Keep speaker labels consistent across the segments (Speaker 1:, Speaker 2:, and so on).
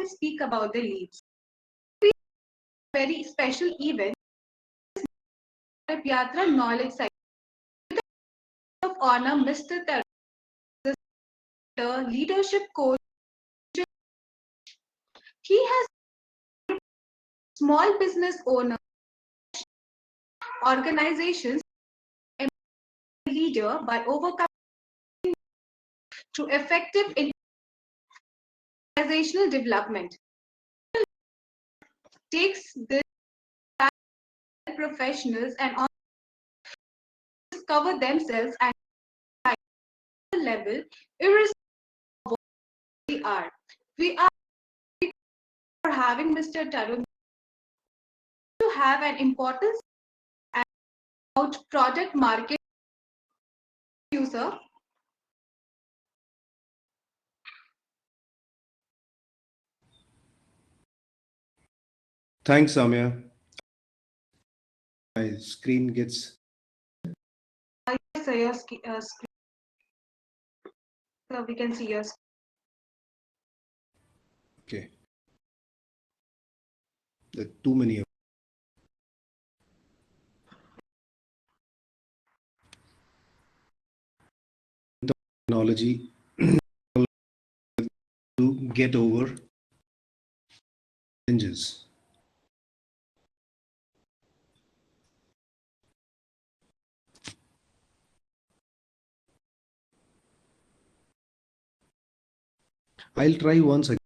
Speaker 1: can speak about the leads. Very special event, Yatra Knowledge Site of Honor, Mr. Tarun, the leadership coach. He has small business owners, organizations, and leader by overcoming through effective organizational development. Takes this professionals and discover themselves at a level irrespective of what they are. We are for having Mr. Tarun to have an important about product market user.
Speaker 2: Thanks, Samya. My screen gets.
Speaker 1: Yes, sir, your screen. So we can see your screen.
Speaker 2: Okay. There are too many. Technology to get over challenges. I'll try once again.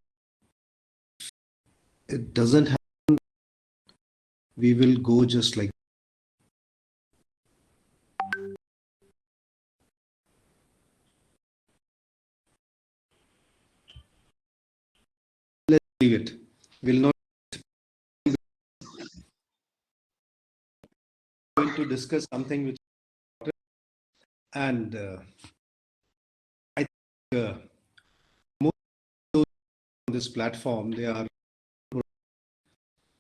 Speaker 2: It doesn't happen. We will go just like. Let's leave it. We'll not going to discuss something which and I think most of those on this platform they are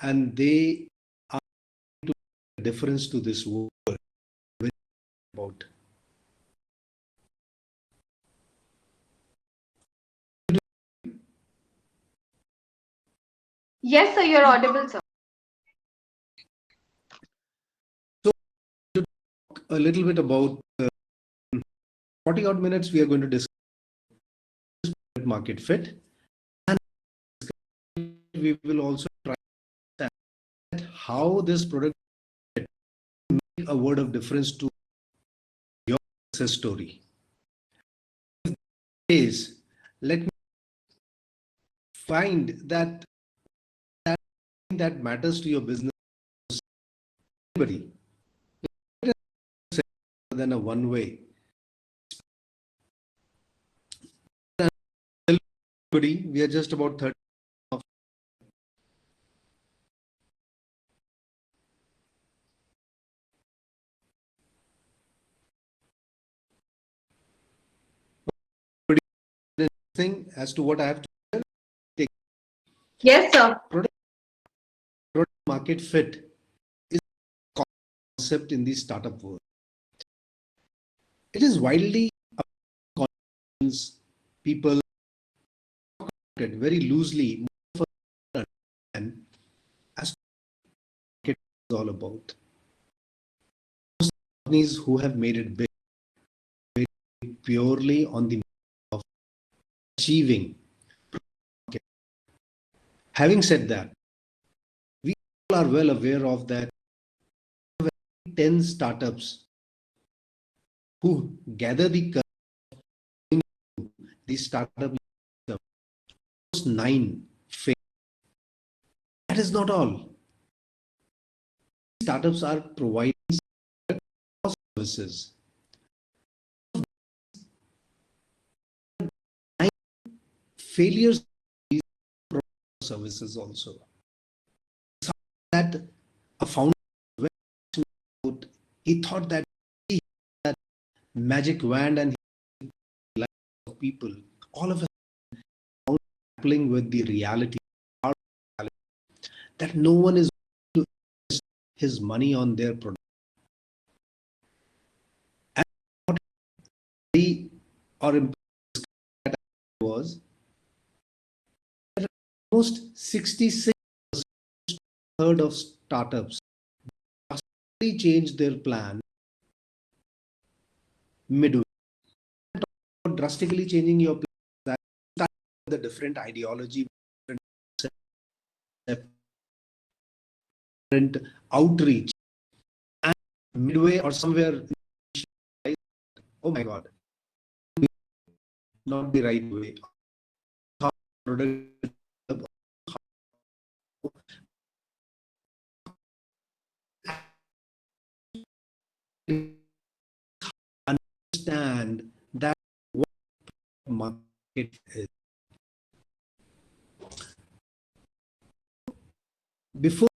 Speaker 2: and they are to a difference to this world about.
Speaker 1: Yes, sir, you're audible, sir.
Speaker 2: So to talk a little bit about 40 odd minutes we are going to discuss market fit and we will also try that how this product make a word of difference to your success story. Is let me find that that matters to your business. Anybody than a one way. We are just about 30. Thing as to what I have to take.
Speaker 1: Yes, sir.
Speaker 2: Product market fit is a concept in the startup world. It is widely people very loosely and as market is all about. Companies who have made it big purely on the of achieving. Having said that, we all are well aware of that 10 startups who gather the startup first 9 fail. That is not all. Startups are providing services. Failures services also. That a founder he thought that he had magic wand and people all of us grappling with the reality that no one is to invest his money on their product. And what he or was almost 66% of startups drastically change their plan midway. Drastically changing your plan, the different ideology, different outreach, and midway or somewhere, oh my God, not the right way. Product understand that what market is. Before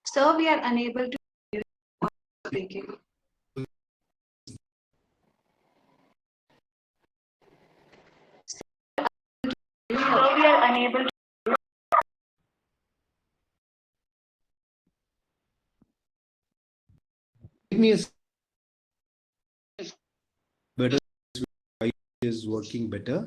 Speaker 1: Sir, we are unable to hear you speaking. Sir, we are unable to.
Speaker 2: give me a better is working better.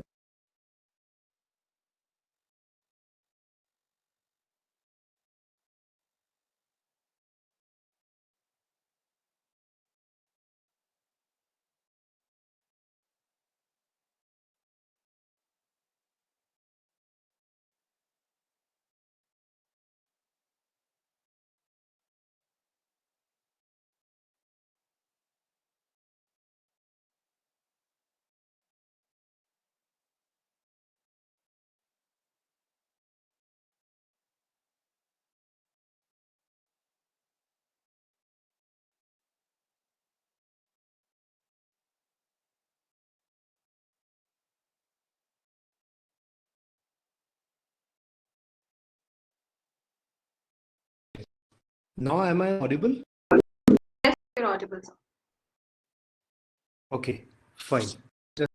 Speaker 2: Now am I audible?
Speaker 1: Yes, you're audible, sir.
Speaker 2: Okay, fine. Just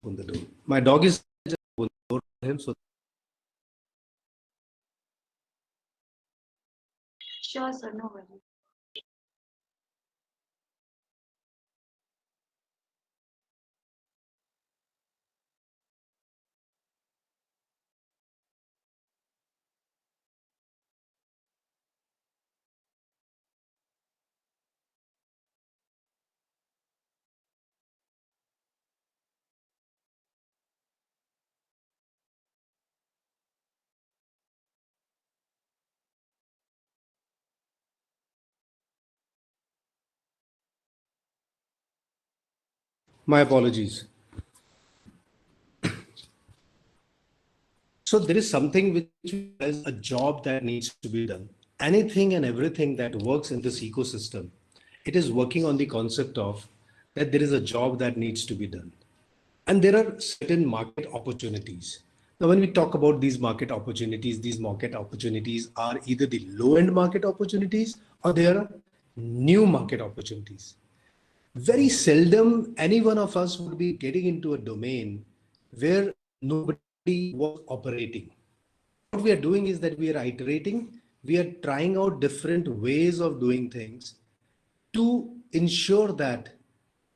Speaker 2: open the door. My dog is just open the door for him, so
Speaker 1: Sure, sir, no worries.
Speaker 2: my apologies. So there is something which is a job that needs to be done. Anything and everything that works in this ecosystem, it is working on the concept of that there is a job that needs to be done. And there are certain market opportunities. Now, when we talk about these market opportunities are either the low end market opportunities or they are new market opportunities. Very seldom any one of us would be getting into a domain where nobody was operating. What we are doing is that we are iterating, we are trying out different ways of doing things to ensure that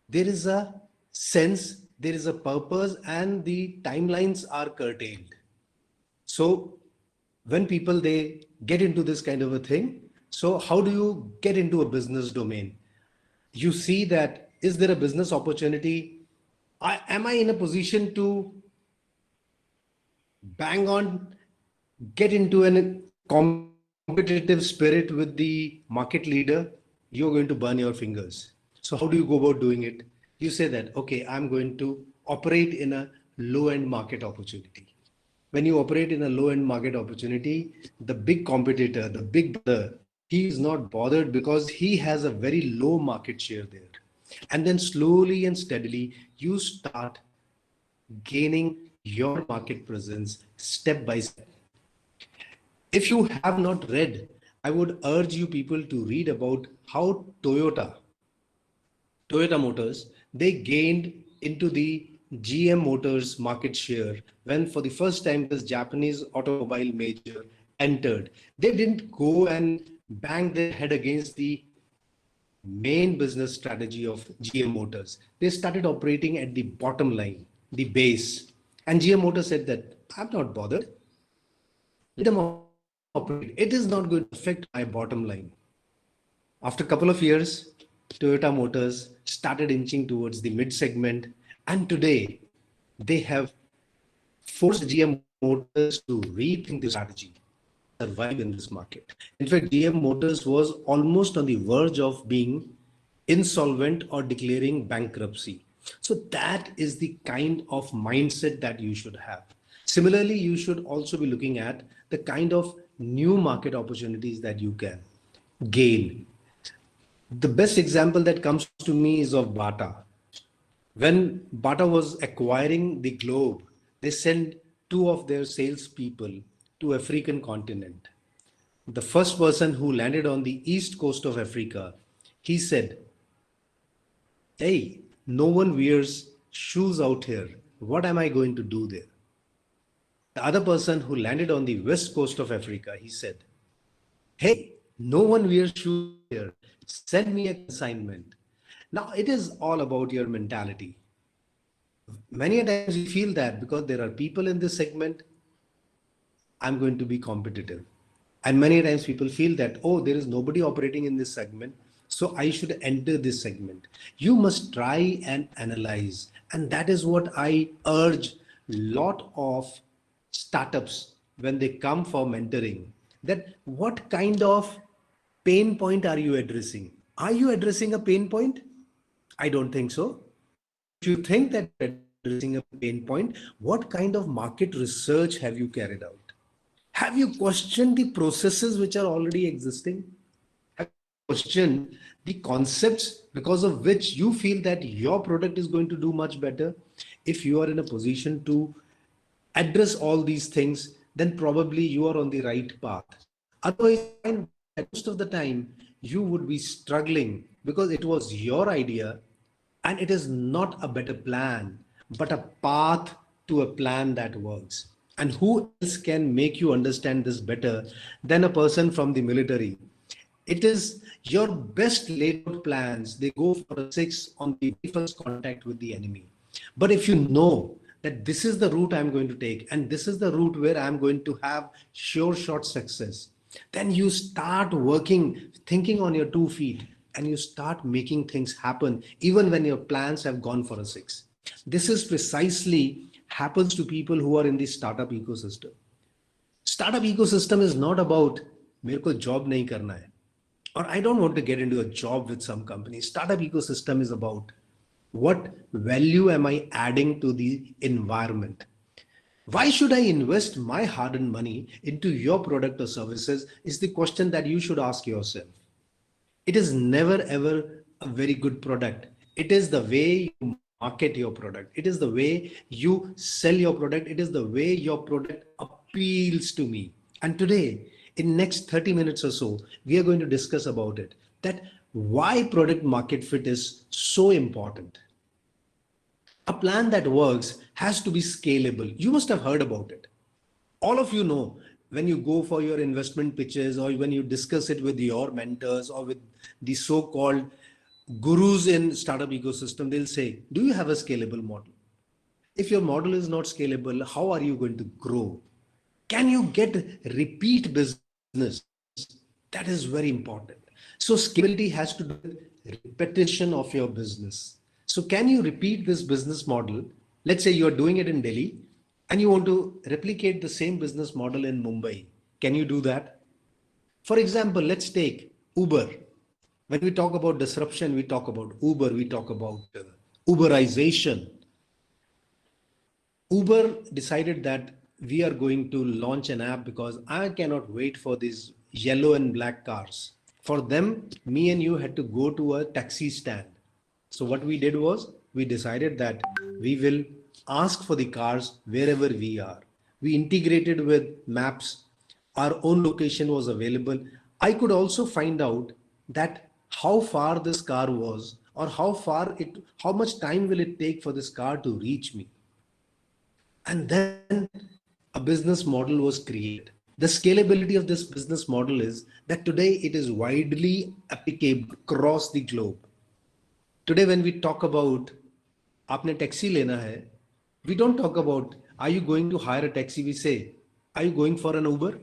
Speaker 2: there is a sense, there is a purpose, and the timelines are curtailed. So when people they get into this kind of a thing, so how do you get into a business domain? You see that is there a business opportunity? Am I in a position to bang on get into a competitive spirit with the market leader? You're going to burn your fingers. So how do you go about doing it? You say that, okay, I'm going to operate in a low end market opportunity. When you operate in a low end market opportunity, the big competitor, the big brother, he is not bothered because he has a very low market share there. And then slowly and steadily, you start gaining your market presence step by step. If you have not read, I would urge you people to read about how Toyota Motors, they gained into the GM Motors market share when for the first time this Japanese automobile major entered. They didn't go and bang their head against the main business strategy of GM Motors. They started operating at the bottom line, the base. And GM Motors said that I'm not bothered. Let them operate. It is not going to affect my bottom line. After a couple of years, Toyota Motors started inching towards the mid segment, and today they have forced GM Motors to rethink the strategy to survive in this market. In fact, GM Motors was almost on the verge of being insolvent or declaring bankruptcy. So, that is the kind of mindset that you should have. Similarly, you should also be looking at the kind of new market opportunities that you can gain. The best example that comes to me is of Bata. When Bata was acquiring the globe, they sent two of their salespeople to African continent. The first person who landed on the east coast of Africa, he said, "Hey, no one wears shoes out here. What am I going to do there?" The other person who landed on the west coast of Africa, he said, "Hey, no one wears shoes out here. Send me a consignment." Now, it is all about your mentality. Many a times we feel that because there are people in this segment, I'm going to be competitive. And many times people feel that, oh, there is nobody operating in this segment, so I should enter this segment. You must try and analyze. And that is what I urge lot of startups when they come for mentoring, that what kind of pain point are you addressing? Are you addressing a pain point? I don't think so. If you think that you're addressing a pain point, what kind of market research have you carried out? Have you questioned the processes which are already existing? Have you questioned the concepts because of which you feel that your product is going to do much better? If you are in a position to address all these things, then probably you are on the right path. Otherwise, you find that most of the time you would be struggling because it was your idea and it is not a better plan, but a path to a plan that works. And who else can make you understand this better than a person from the military? It is your best laid out plans. They go for a six on the very first contact with the enemy. But if you know that this is the route I'm going to take and this is the route where I'm going to have sure shot success, then you start working, thinking on your 2 feet, and you start making things happen even when your plans have gone for a six. This is precisely happens to people who are in the startup ecosystem. Startup ecosystem is not about मेरे को job नहीं करना है or I don't want to get into a job with some company. Startup ecosystem is about what value am I adding to the environment? Why should I invest my hard earned money into your product or services? Is the question that you should ask yourself. It is never ever a very good product. It is the way you market your product. It is the way you sell your product. It is the way your product appeals to me. And today, in next 30 minutes or so, we are going to discuss about it. That why product market fit is so important. A plan that works has to be scalable. You must have heard about it. All of you know when you go for your investment pitches or when you discuss it with your mentors or with the so-called gurus in startup ecosystem, they'll say, do you have a scalable model? If your model is not scalable, how are you going to grow? Can you get repeat business? That is very important. So scalability has to do with repetition of your business. So can you repeat this business model? Let's say you're doing it in Delhi and you want to replicate the same business model in Mumbai. Can you do that? For example, let's take Uber. When we talk about disruption, we talk about Uber, we talk about Uberization. Uber decided that we are going to launch an app because I cannot wait for these yellow and black cars. For them, me and you had to go to a taxi stand. So what we did was we decided that we will ask for the cars wherever we are. We integrated with maps. Our own location was available. I could also find out that how far this car was or how much time will it take for this car to reach me? And then a business model was created. The scalability of this business model is that today it is widely applicable across the globe. Today, when we talk about आपने taxi लेना है, we don't talk about are you going to hire a taxi? We say, are you going for an Uber?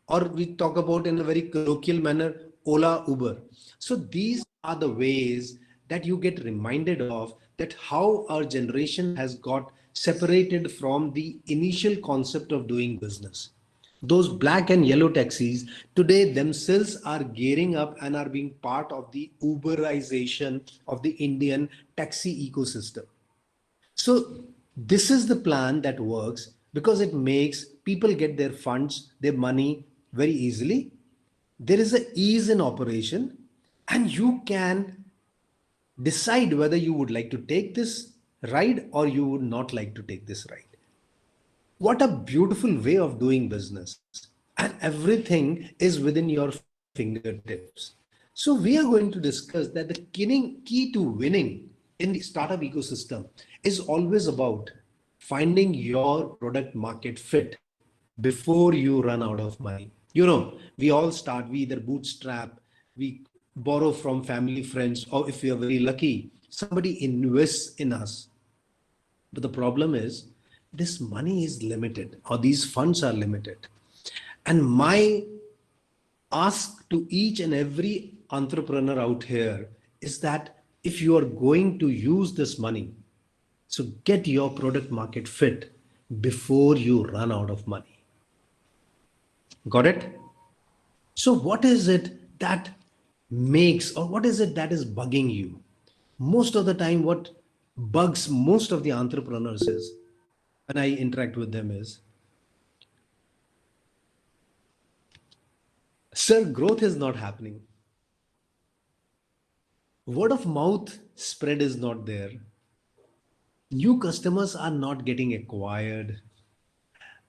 Speaker 2: Or we talk about in a very colloquial manner, Ola, Uber. So these are the ways that you get reminded of that how our generation has got separated from the initial concept of doing business. Those black and yellow taxis today themselves are gearing up and are being part of the Uberization of the Indian taxi ecosystem. So this is the plan that works because it makes people get their funds, their money very easily. There is a ease in operation, and you can decide whether you would like to take this ride or you would not like to take this ride. What a beautiful way of doing business. And everything is within your fingertips. So we are going to discuss that the key to winning in the startup ecosystem is always about finding your product market fit before you run out of money. You know, we all start, we either bootstrap, we borrow from family, friends, or if we are very lucky, somebody invests in us. But the problem is, this money is limited or these funds are limited. And my ask to each and every entrepreneur out here is that if you are going to use this money, so get your product market fit before you run out of money. Got it? So, what is it that makes, or what is it that is bugging you? Most of the time, what bugs most of the entrepreneurs is when I interact with them is, sir, growth is not happening. Word of mouth spread is not there. New customers are not getting acquired.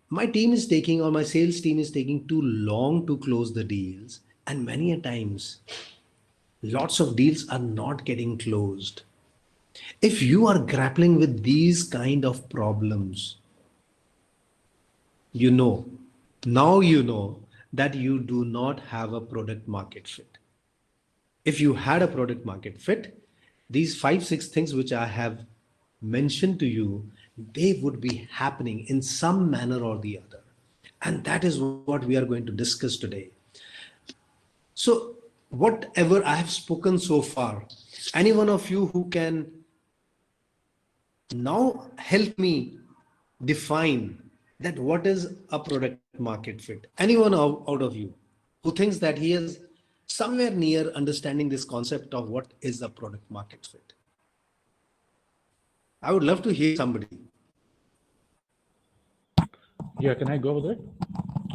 Speaker 2: My team is taking, or my sales team is taking too long to close the deals. And many a times, lots of deals are not getting closed. If you are grappling with these kind of problems, you know, now you know that you do not have a product market fit. If you had a product market fit, these 5 6 things which I have mentioned to you, they would be happening in some manner or the other. And that is what we are going to discuss today. So, whatever I have spoken so far, any one of you who can now help me define that what is a product market fit? Anyone out of you who thinks that he is somewhere near understanding this concept of what is a product market fit? I would love to hear somebody.
Speaker 3: Yeah, can I go with it?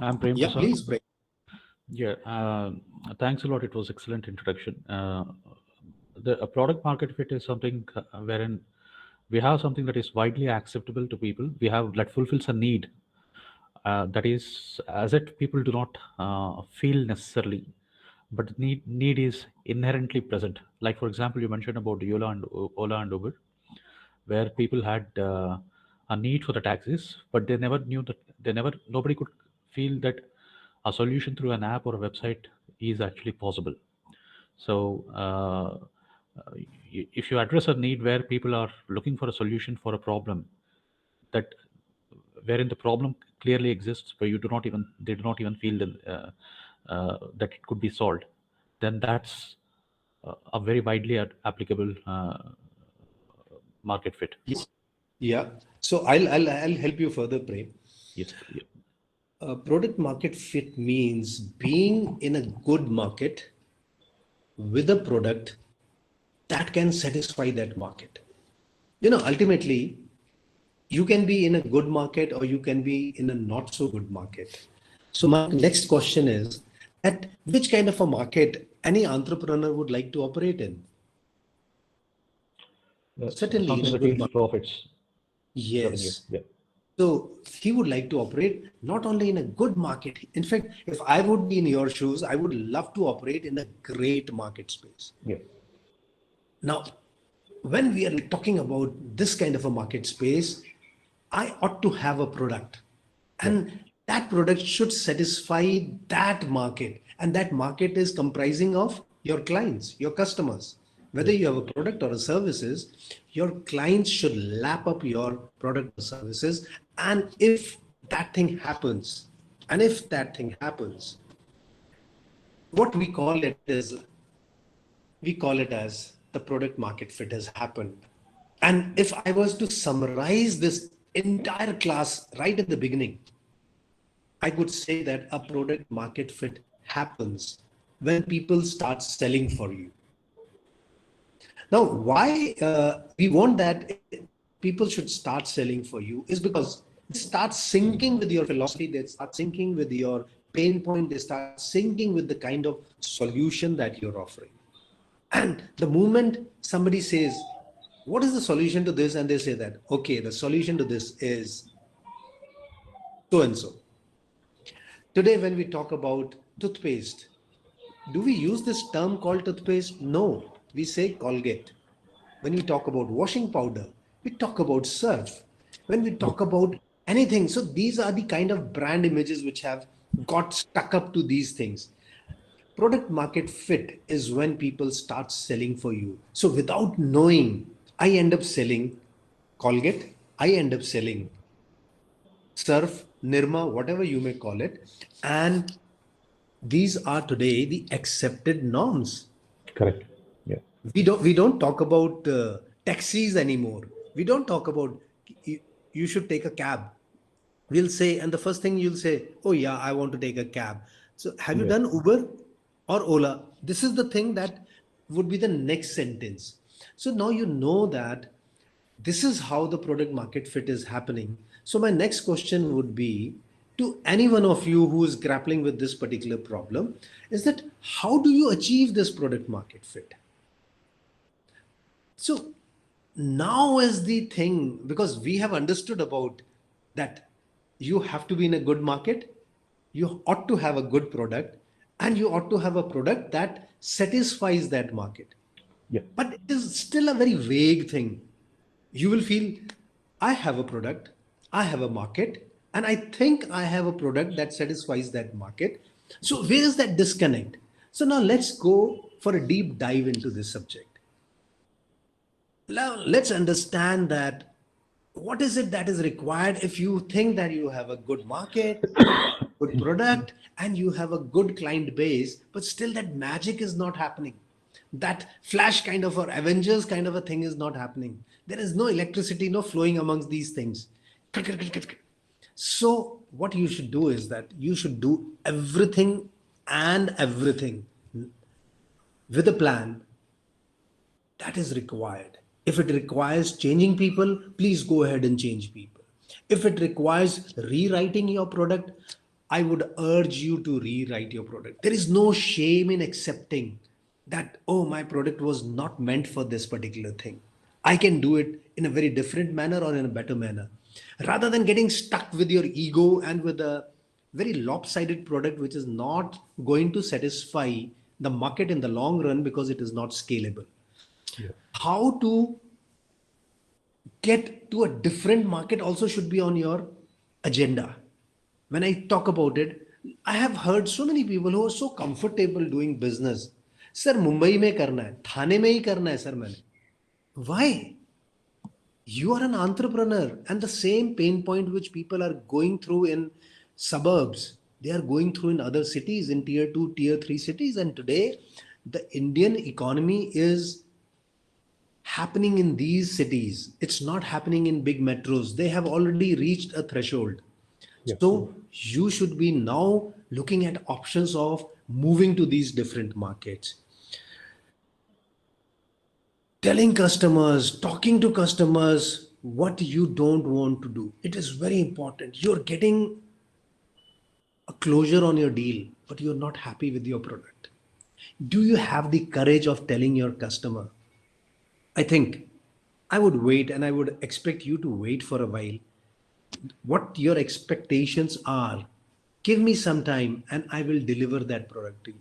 Speaker 3: I'm Prem
Speaker 2: Yeah,
Speaker 3: Prasad.
Speaker 2: please, Pray.
Speaker 3: Yeah, thanks a lot. It was excellent introduction. The a product market fit is something wherein we have something that is widely acceptable to people. We have that fulfills a need that is as it people do not feel necessarily, but the need is inherently present. Like for example, you mentioned about Ola and Uber, where people had a need for the taxis, but they never knew that nobody could feel that a solution through an app or a website is actually possible. So, if you address a need where people are looking for a solution for a problem that wherein the problem clearly exists, but they do not even feel that it could be solved, then that's a very widely applicable market fit.
Speaker 2: Yes. Yeah. So I'll help you further, Pray.
Speaker 3: Yes. Yeah.
Speaker 2: Product market fit means being in a good market with a product that can satisfy that market. You know, ultimately, you can be in a good market or you can be in a not so good market. So my next question is that which kind of a market any entrepreneur would like to operate in? Certainly in
Speaker 3: Something
Speaker 2: a
Speaker 3: that
Speaker 2: good
Speaker 3: yields
Speaker 2: market.
Speaker 3: profits, revenue.
Speaker 2: Yes.
Speaker 3: Yeah.
Speaker 2: So he would like to operate not only in a good market. In fact, if I would be in your shoes, I would love to operate in a great market space.
Speaker 3: Yeah.
Speaker 2: Now, when we are talking about this kind of a market space, I ought to have a product, and that product should satisfy that market. And that market is comprising of your clients, your customers. Whether you have a product or a services, your clients should lap up your product or services. And if that thing happens, what we call it is, we call it as the product market fit has happened. And if I was to summarize this entire class right at the beginning, I could say that a product market fit happens when people start selling for you. Now, why we want that people should start selling for you is because they start syncing with your philosophy, they start syncing with your pain point, they start syncing with the kind of solution that you're offering. And the moment somebody says, what is the solution to this? And they say that, okay, the solution to this is so and so. Today, when we talk about toothpaste, do we use this term called toothpaste? No, we say Colgate. When we talk about washing powder, we talk about Surf. When we talk about anything, so these are the kind of brand images which have got stuck up to these things. Product market fit is when people start selling for you. So without knowing, I end up selling Colgate, I end up selling Surf, Nirma, whatever you may call it. And these are today the accepted norms.
Speaker 4: Correct. Yeah.
Speaker 2: We don't talk about taxis anymore. We don't talk about you should take a cab. We'll say, and the first thing you'll say, oh yeah, I want to take a cab. So have you
Speaker 4: Yeah.
Speaker 2: done Uber or Ola? This is the thing that would be the next sentence. So now you know that this is how the product market fit is happening. So my next question would be to any one of you who is grappling with this particular problem is that how do you achieve this product market fit? So now is the thing, because we have understood about that you have to be in a good market, you ought to have a good product, and you ought to have a product that satisfies that market.
Speaker 4: Yeah.
Speaker 2: But it is still a very vague thing. You will feel, I have a product, I have a market, and I think I have a product that satisfies that market. So where is that disconnect? So now let's go for a deep dive into this subject. Now let's understand that what is it that is required if you think that you have a good market, good product, and you have a good client base, but still that magic is not happening. That flash kind of or Avengers kind of a thing is not happening. There is no electricity, no flowing amongst these things. So what you should do is that you should do everything and everything with a plan that is required. If it requires changing people, please go ahead and change people. If it requires rewriting your product, I would urge you to rewrite your product. There is no shame in accepting that, oh, my product was not meant for this particular thing. I can do it in a very different manner or in a better manner. Rather than getting stuck with your ego and with a very lopsided product which is not going to satisfy the market in the long run because it is not scalable.
Speaker 4: Yeah.
Speaker 2: How to get to a different market also should be on your agenda. When I talk about it, I have heard so many people who are so comfortable doing business. Sir, Mumbai में करना है, थाने में ही करना है, sir मैंने. Why? You are an entrepreneur, and the same pain point which people are going through in suburbs, they are going through in other cities, in tier 2, tier 3 cities. And today, the Indian economy is happening in these cities. It's not happening in big metros. They have already reached a threshold.
Speaker 4: Yeah.
Speaker 2: So you should be now looking at options of moving to these different markets. Telling customers, talking to customers what you don't want to do. It is very important. You're getting a closure on your deal, but you're not happy with your product. Do you have the courage of telling your customer, I think I would wait and I would expect you to wait for a while. What your expectations are, give me some time and I will deliver that product to you.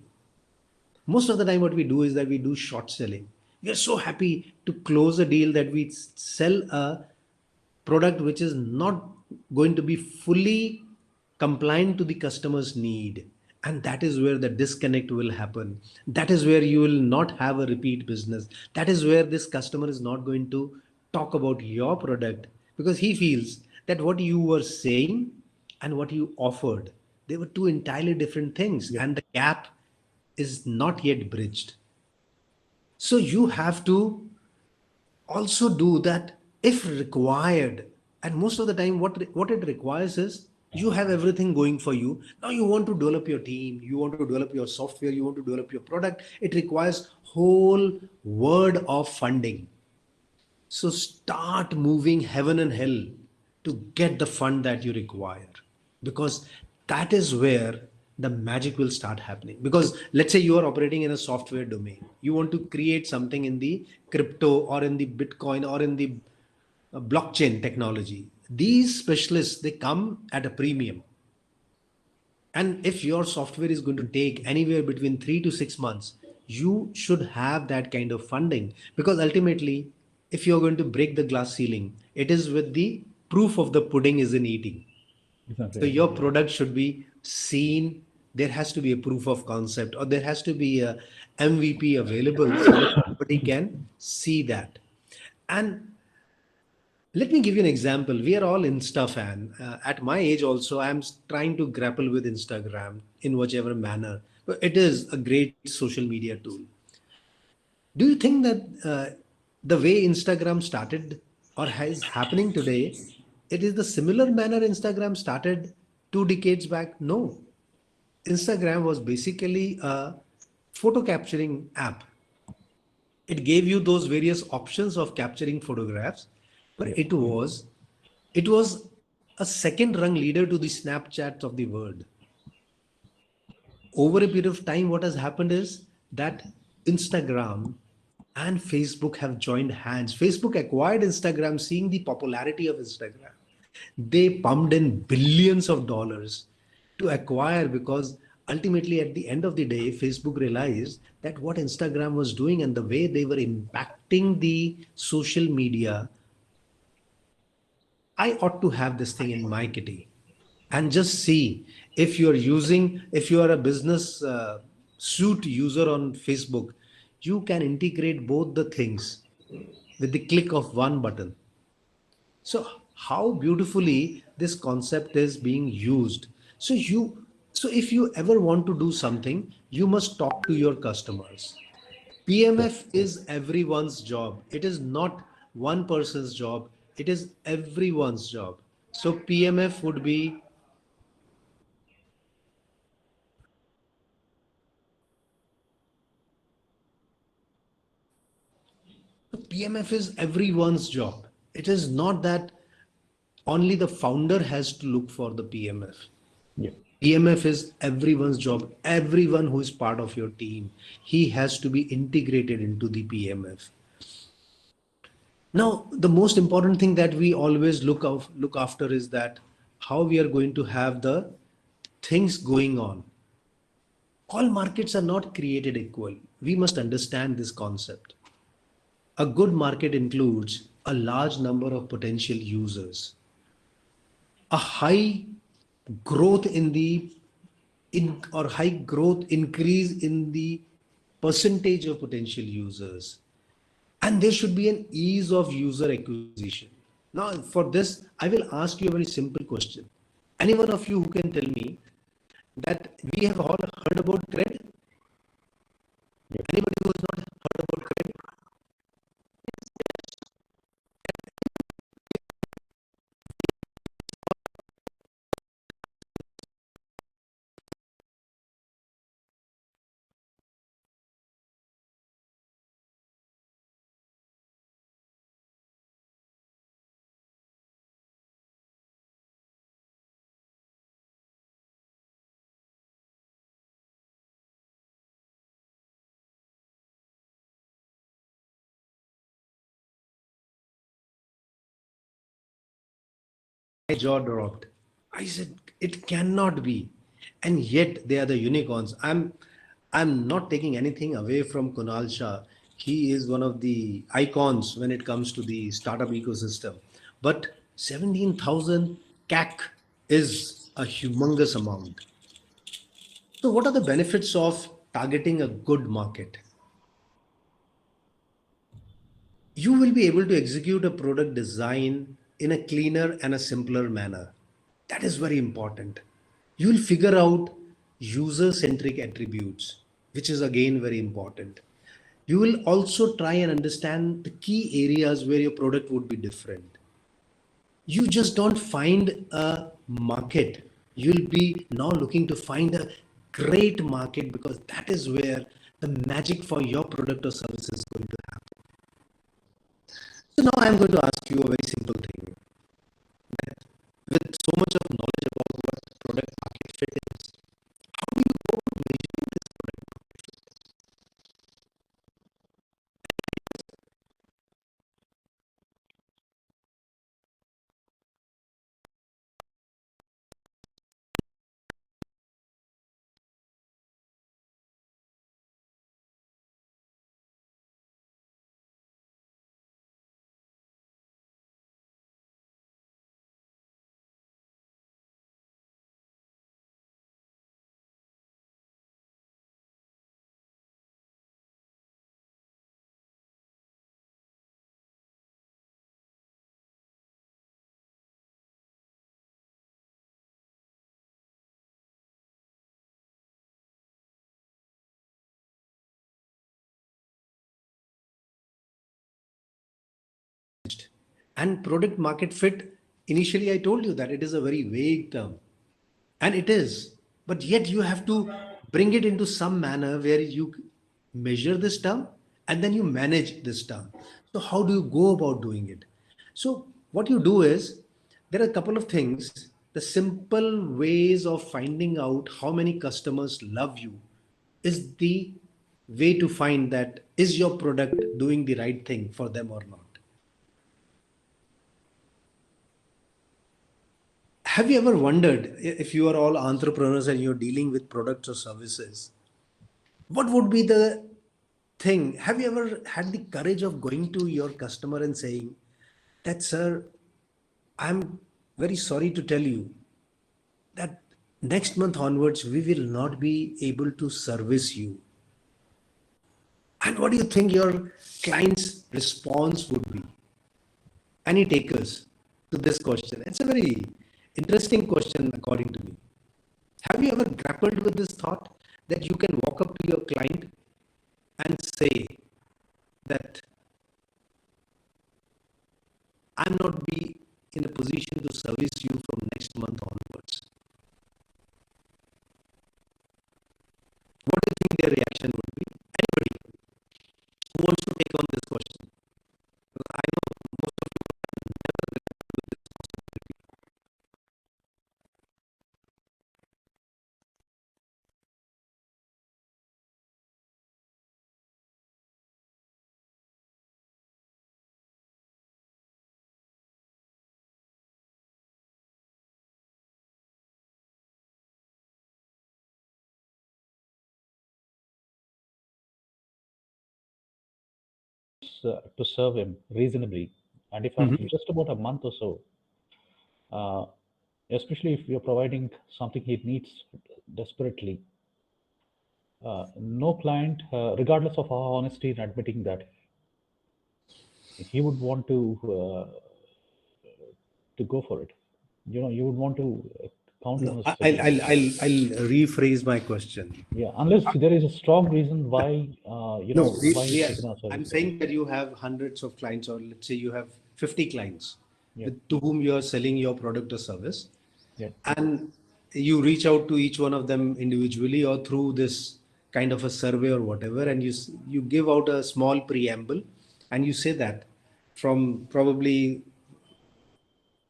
Speaker 2: Most of the time, what we do is that we do short selling. We are so happy to close a deal that we sell a product which is not going to be fully compliant to the customer's need. And that is where the disconnect will happen. That is where you will not have a repeat business. That is where this customer is not going to talk about your product, because he feels that what you were saying and what you offered, they were two entirely different things,
Speaker 4: Yeah.
Speaker 2: and the gap is not yet bridged. So you have to also do that if required. And most of the time what it requires is you have everything going for you. Now you want to develop your team, you want to develop your software, you want to develop your product. It requires whole world of funding. So start moving heaven and hell to get the fund that you require, because that is where the magic will start happening. Because let's say you are operating in a software domain, you want to create something in the crypto or in the Bitcoin or in the blockchain technology. These specialists, they come at a premium. And if your software is going to take anywhere between 3 to 6 months, you should have that kind of funding, because ultimately, if you're going to break the glass ceiling, it is with the proof of the pudding is in eating.
Speaker 4: Exactly.
Speaker 2: So your product should be seen. There has to be a proof of concept, or there has to be a MVP available so that somebody can see that. And let me give you an example. We are all Insta fan. At my age also, I'm trying to grapple with Instagram in whichever manner. But it is a great social media tool. Do you think that the way Instagram started or is happening today, it is the similar manner Instagram started 2 decades back? No. Instagram was basically a photo capturing app. It gave you those various options of capturing photographs, but
Speaker 4: Yeah.
Speaker 2: it was a second rung leader to the Snapchats of the world. Over a period of time, what has happened is that Instagram and Facebook have joined hands. Facebook acquired Instagram, seeing the popularity of Instagram. They pumped in billions of dollars to acquire, because ultimately, at the end of the day, Facebook realized that what Instagram was doing and the way they were impacting the social media, I ought to have this thing in my kitty. And just see, if you are a business suite user on Facebook, you can integrate both the things with the click of one button. So how beautifully this concept is being used. So if you ever want to do something, you must talk to your customers.
Speaker 4: Yeah.
Speaker 2: PMF is everyone's job. It is not one person's job. It is everyone's job. So PMF is everyone's job. It is not that only the founder has to look for the PMF.
Speaker 4: Yeah.
Speaker 2: PMF is everyone's job. Everyone who is part of your team, he has to be integrated into the PMF. Now, the most important thing that we always look after is that how we are going to have the things going on. All markets are not created equal. We must understand this concept. A good market includes a large number of potential users, a high growth in the in or high growth increase in the percentage of potential users, and there should be an ease of user acquisition. Now for this I will ask you a very simple question. Any one of you who can tell me that we have all heard about credit? Anybody who has not heard about credit? My jaw dropped. I said, it cannot be. And yet they are the unicorns. I'm not taking anything away from Kunal Shah. He is one of the icons when it comes to the startup ecosystem. But 17,000 CAC is a humongous amount. So, what are the benefits of targeting a good market? You will be able to execute a product design in a cleaner and a simpler manner. That is very important. You will figure out user centric attributes, which is again very important. You will also try and understand the key areas where your product would be different. You just don't find a market. You'll be now looking to find a great market, because that is where the magic for your product or service is going to happen. So now I'm going to ask you a very simple thing. With so much of knowledge about what product market fit is, how do you go about measuring this product market fit? And product market fit, initially I told you that it is a very vague term. And it is. But yet you have to bring it into some manner where you measure this term and then you manage this term. So, how do you go about doing it? So, what you do is, there are a couple of things. The simple ways of finding out how many customers love you is the way to find that is your product doing the right thing for them or not. Have you ever wondered, if you are all entrepreneurs and you're dealing with products or services, what would be the thing? Have you ever had the courage of going to your customer and saying that, sir, I'm very sorry to tell you that next month onwards, we will not be able to service you. And what do you think your client's response would be? Any takers to this question? It's a very interesting question, according to me. Have you ever grappled with this thought that you can walk up to your client and say that I'm not be in a position to service you from next month onwards? What do you think their reaction would be? Anybody who wants to take on this question? Because I know most of you have never grappled with this possibility.
Speaker 3: To serve him reasonably. And if I'm just about a month or so, uh, especially if you're providing something he needs desperately, no client, regardless of our honesty in admitting that, he would want to go for it. You would want to count on
Speaker 2: No,
Speaker 3: his
Speaker 2: I'll rephrase my question.
Speaker 3: yeah, unless there is a strong reason why
Speaker 2: No,
Speaker 3: why he's taken our
Speaker 2: I'm
Speaker 3: services.
Speaker 2: saying that you have hundreds of clients, or let's say you have 50 clients
Speaker 3: Yeah,
Speaker 2: to whom you are selling your product or service,
Speaker 3: yeah.
Speaker 2: and you reach out to each one of them individually or through this kind of a survey or whatever, and you give out a small preamble, and you say that from probably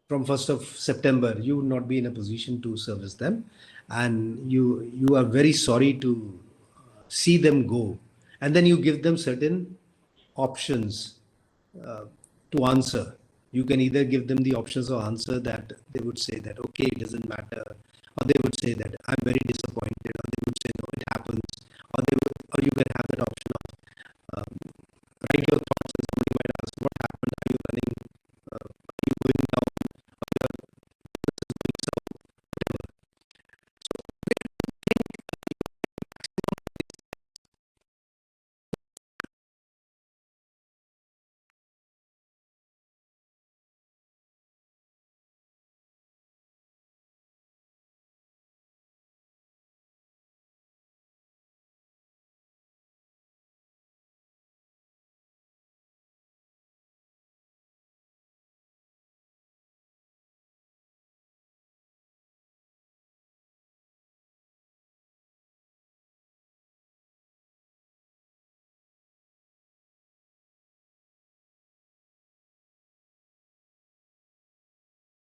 Speaker 2: from 1st of September, you would not be in a position to service them, and you are very sorry to see them go, and then you give them certain options uh, to answer. You can either give them the options or answer that they would say that okay, it doesn't matter, or they would say that I'm very disappointed, or they would say no, it happens, or you can have that option of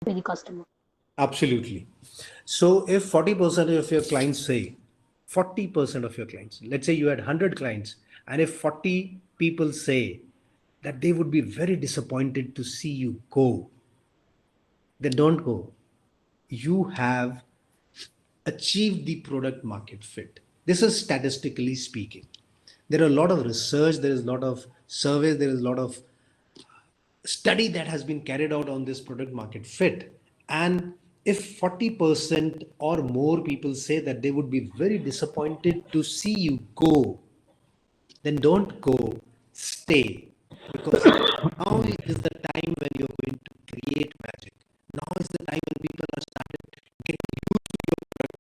Speaker 5: to the customer.
Speaker 2: Absolutely. So if 40% of your clients say, 40% of your clients, let's say you had 100 clients, and if 40 people say that they would be very disappointed to see you go, then don't go. You have achieved the product market fit. This is statistically speaking. There are a lot of research, there is a lot of surveys, there is a lot of study that has been carried out on this product market fit. And if 40% or more people say that they would be very disappointed to see you go, then don't go, stay. Because now is the time when you're going to create magic. Now is the time when people are started getting used to your product.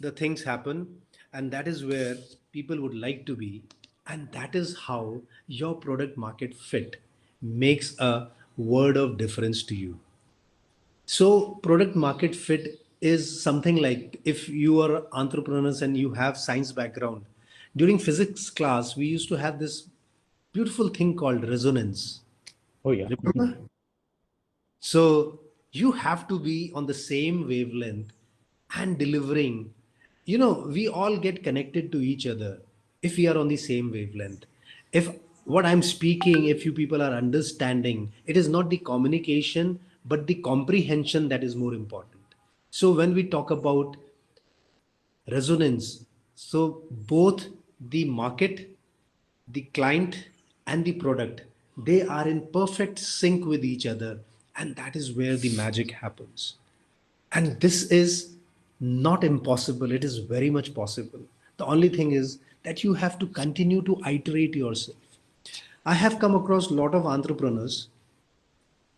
Speaker 2: The things happen, and that is where people would like to be, and that is how your product market fit makes a word of difference to you. So product market fit is something like, if you are entrepreneurs and you have science background, during physics class we used to have this beautiful thing called resonance.
Speaker 4: Oh, yeah.
Speaker 2: Remember? So you have to be on the same wavelength and delivering. You know, we all get connected to each other if we are on the same wavelength. If what I'm speaking, if you people are understanding, it is not the communication, but the comprehension that is more important. So when we talk about resonance, so both the market, the client, and the product, they are in perfect sync with each other, and that is where the magic happens. And this is not impossible, it is very much possible. The only thing is that you have to continue to iterate yourself. I have come across a lot of entrepreneurs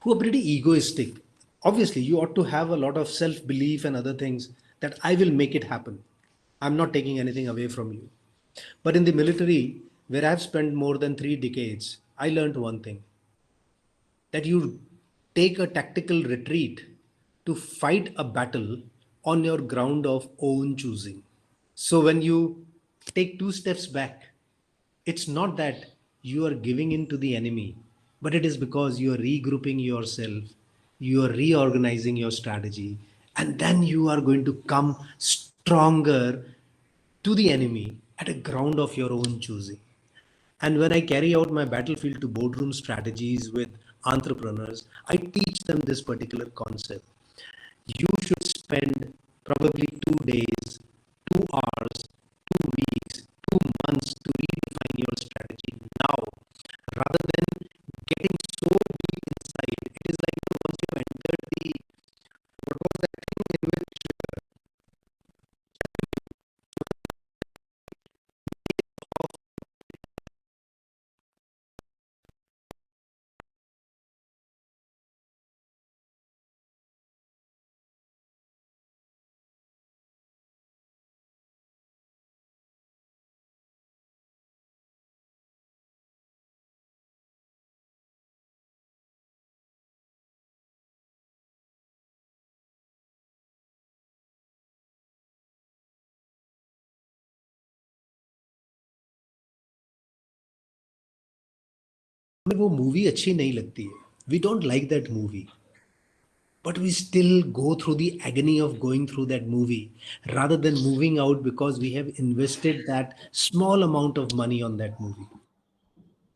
Speaker 2: who are pretty egoistic. Obviously, you ought to have a lot of self belief and other things that I will make it happen. I'm not taking anything away from you. But in the military, where I've spent more than 3 decades, I learned one thing, that you take a tactical retreat to fight a battle on your ground of own choosing. So when you take 2 steps back, it's not that you are giving in to the enemy, but it is because you are regrouping yourself, you are reorganizing your strategy, and then you are going to come stronger to the enemy at a ground of your own choosing. And when I carry out my battlefield to boardroom strategies with entrepreneurs, I teach them this particular concept. You should spend probably 2 days, 2 hours, 2 weeks, 2 months to redefine your strategy now, rather than getting so deep inside. It is like, once you enter the, what was that thing in which हमें वो movie अच्छी नहीं लगती है, we don't like that movie, but we still go through the agony of going through that movie rather than moving out because we have invested that small amount of money on that movie.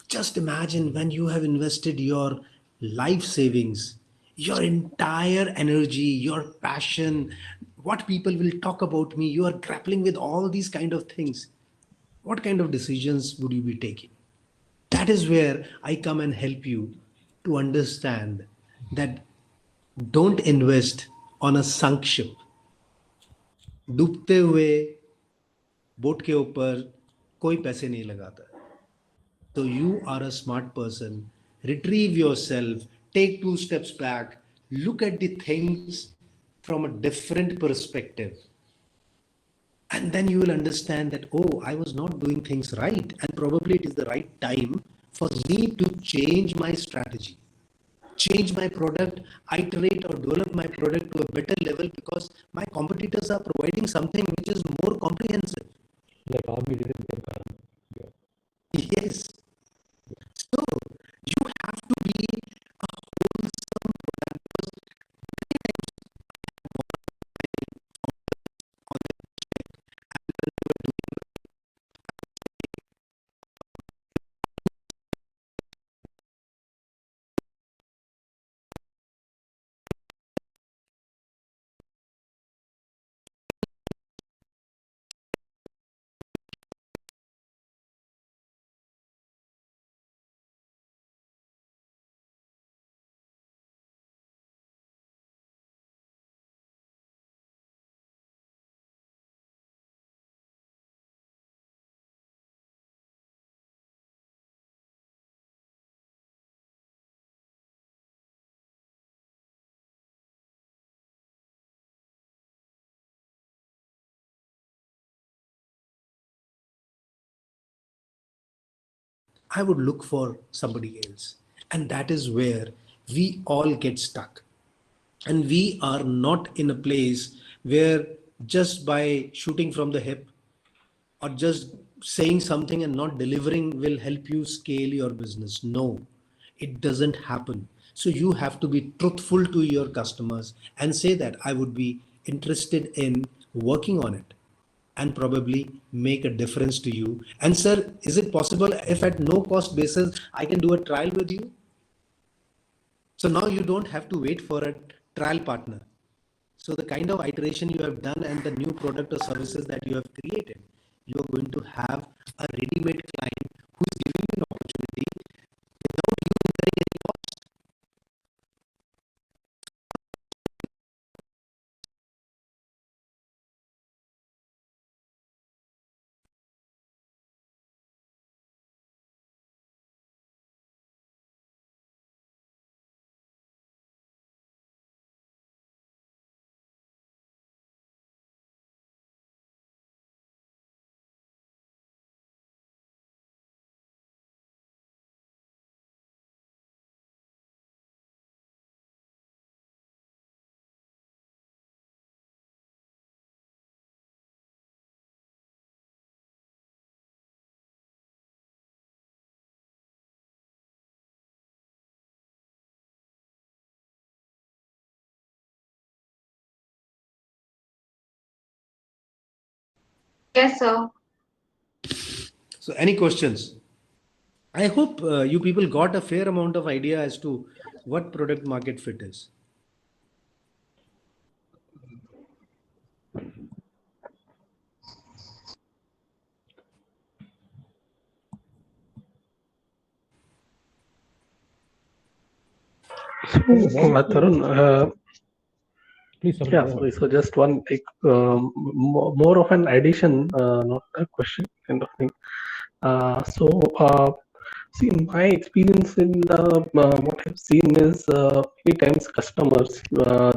Speaker 2: Just imagine when you have invested your life savings, your entire energy, your passion, what people will talk about me, you are grappling with all these kind of things. what kind of decisions would you be taking? That is where I come and help you to understand that don't invest on a sunk ship. डूबते हुए boat के ऊपर कोई पैसे नहीं लगाता. So you are a smart person. Retrieve yourself, take 2 steps back, look at the things from a different perspective. And then you will understand that, oh, I was not doing things right. And probably it is the right time for me to change my strategy, change my product, iterate or develop my product to a better level because my competitors are providing something which is more comprehensive.
Speaker 4: Like army did in Karan. Yeah.
Speaker 2: Yes. So you have to be a wholesome product because many times on the check and when you are doing I would look for somebody else. And that is where we all get stuck. And we are not in a place where just by shooting from the hip or just saying something and not delivering will help you scale your business. No, it doesn't happen. So you have to be truthful to your customers and say that I would be interested in working on it and probably make a difference to you. And sir, is it possible if at no cost basis I can do a trial with you? So now you don't have to wait for a trial partner. So the kind of iteration you have done and the new product or services that you have created, you are going to have a ready-made client who is giving you an opportunity without you incurring any cost.
Speaker 1: Yes, sir.
Speaker 2: So any questions? I hope you people got a fair amount of idea as to what product market fit is.
Speaker 5: So, Tarun,
Speaker 4: Please, Tarun,
Speaker 5: yeah,
Speaker 4: go
Speaker 5: sorry.
Speaker 4: ahead.
Speaker 5: So just one like, more of an addition, not a question kind of thing. So, see, in my experience in what I've seen is many times customers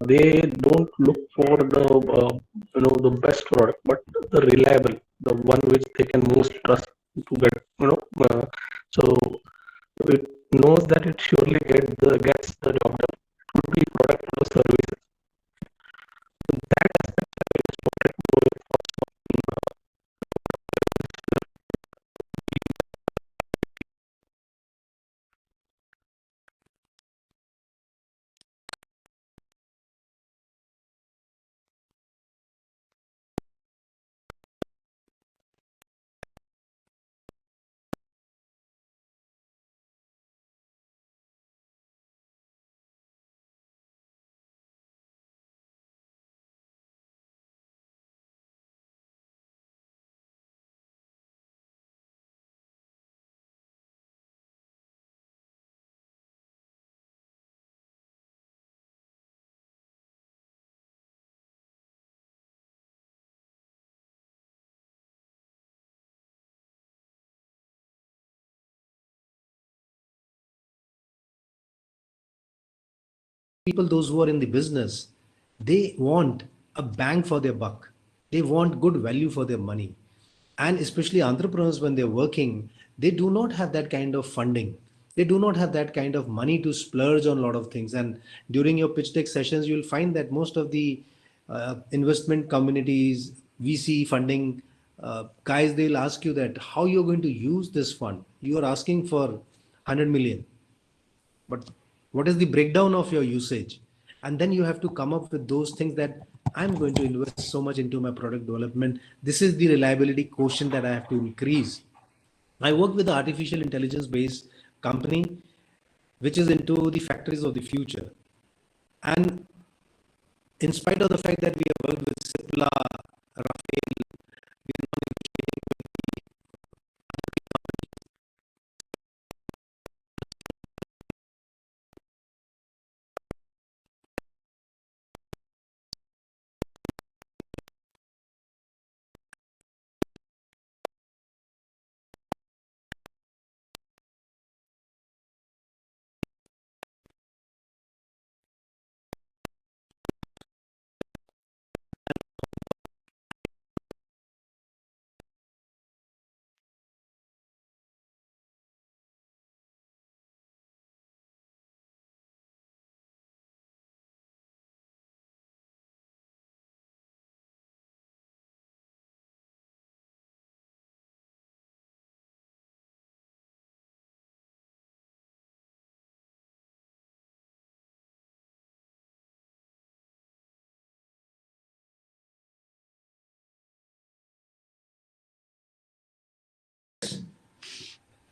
Speaker 5: they don't look for the the best product, but the reliable, the one which they can most trust to get. So it knows that it surely gets the job done. It could be product or service. That aspect I just wanted to
Speaker 2: people, those who are in the business, they want a bang for their buck. They want good value for their money. And especially entrepreneurs, when they're working, they do not have that kind of funding. They do not have that kind of money to splurge on a lot of things. And during your pitch deck sessions, you'll find that most of the investment communities, VC funding guys, they'll ask you that how you're going to use this fund. You are asking for 100 million, but what is the breakdown of your usage? And then you have to come up with those things that I'm going to invest so much into my product development. This is the reliability quotient that I have to increase. I work with an artificial intelligence based company which is into the factories of the future. And in spite of the fact that we have worked with Cipla, Rafael, we are now negotiating with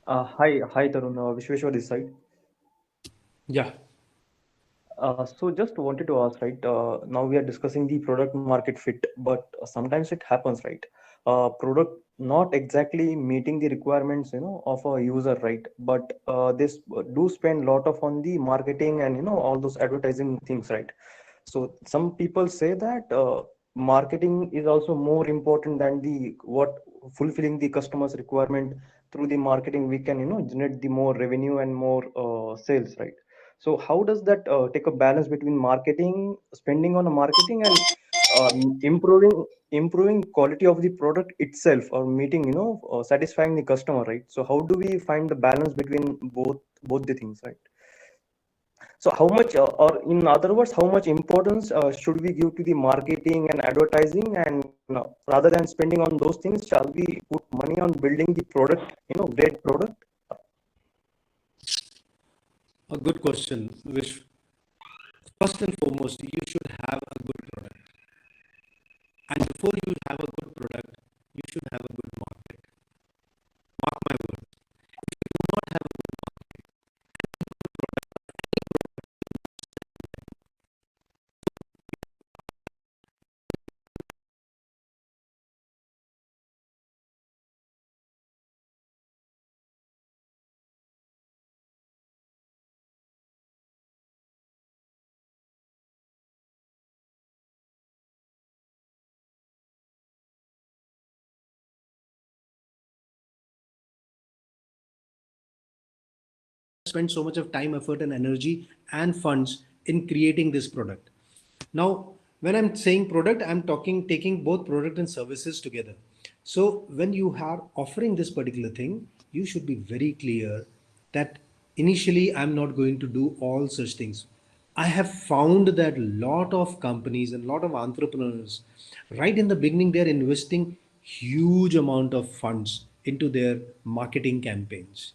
Speaker 6: Hi Tarun, Vishweshwar this side.
Speaker 2: yeah.
Speaker 6: So just wanted to ask, right? Now we are discussing the product market fit, but sometimes it happens, right? Product not exactly meeting the requirements, of a user, right? But this do spend lot of on the marketing and all those advertising things, right? So some people say that marketing is also more important than the what fulfilling the customer's requirement. Through the marketing we can generate the more revenue and more sales, right? So how does that take a balance between marketing, spending on a marketing, and improving quality of the product itself, or meeting satisfying the customer, right? So how do we find the balance between both the things, right? So how much, or in other words, how much importance should we give to the marketing and advertising, and rather than spending on those things, shall we put money on building the product, great product?
Speaker 2: A good question, Vish. First and foremost, you should have a good product. And before you have a good product, you should have a good market. Mark my words. If you do not have a good market, spend so much of time, effort, and energy and funds in creating this product. Now, when I'm saying product, I'm talking taking both product and services together. So when you are offering this particular thing, you should be very clear that initially I'm not going to do all such things. I have found that lot of companies and lot of entrepreneurs, right in the beginning, they're investing huge amount of funds into their marketing campaigns.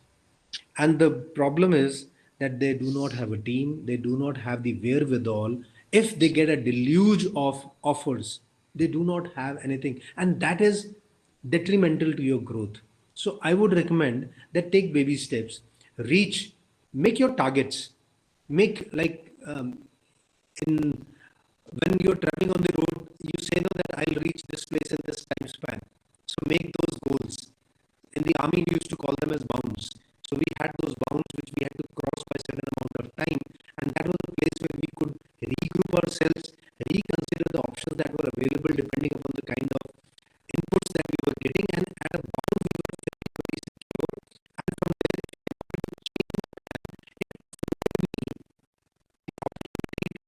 Speaker 2: And the problem is that they do not have a team, they do not have the wherewithal. If they get a deluge of offers, they do not have anything. And that is detrimental to your growth. So I would recommend that take baby steps, reach, make your targets, make like in when you're traveling on the road, you say no that I'll reach this place in this time span. So make those goals. In the army, we used to call them as bounds. So we had those bounds which we had to cross by a certain amount of time, and that was the place where we could regroup ourselves, reconsider the options that were available depending upon the kind of inputs that we were getting, and at a bound we were very secure. And from there, if we wanted to change the plan, it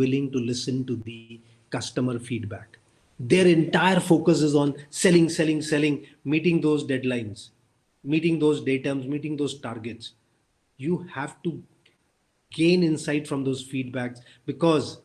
Speaker 2: willing to listen to the customer feedback. Their entire focus is on selling, selling, selling, meeting those deadlines, meeting those datums, meeting those targets. You have to gain insight from those feedbacks, because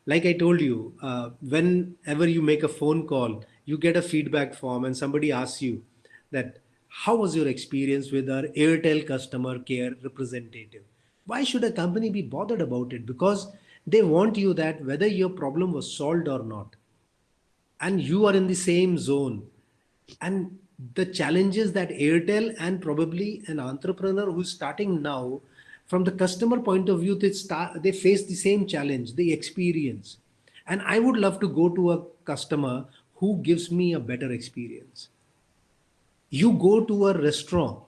Speaker 2: like I told you, whenever you make a phone call, you get a feedback form and somebody asks you that how was your experience with our Airtel customer care representative. Why should a company be bothered about it? Because they want you that whether your problem was solved or not, and you are in the same zone, and the challenges that Airtel and probably an entrepreneur who's starting now, from the customer point of view, they face the same challenge, the experience. And I would love to go to a customer who gives me a better experience. You go to a restaurant,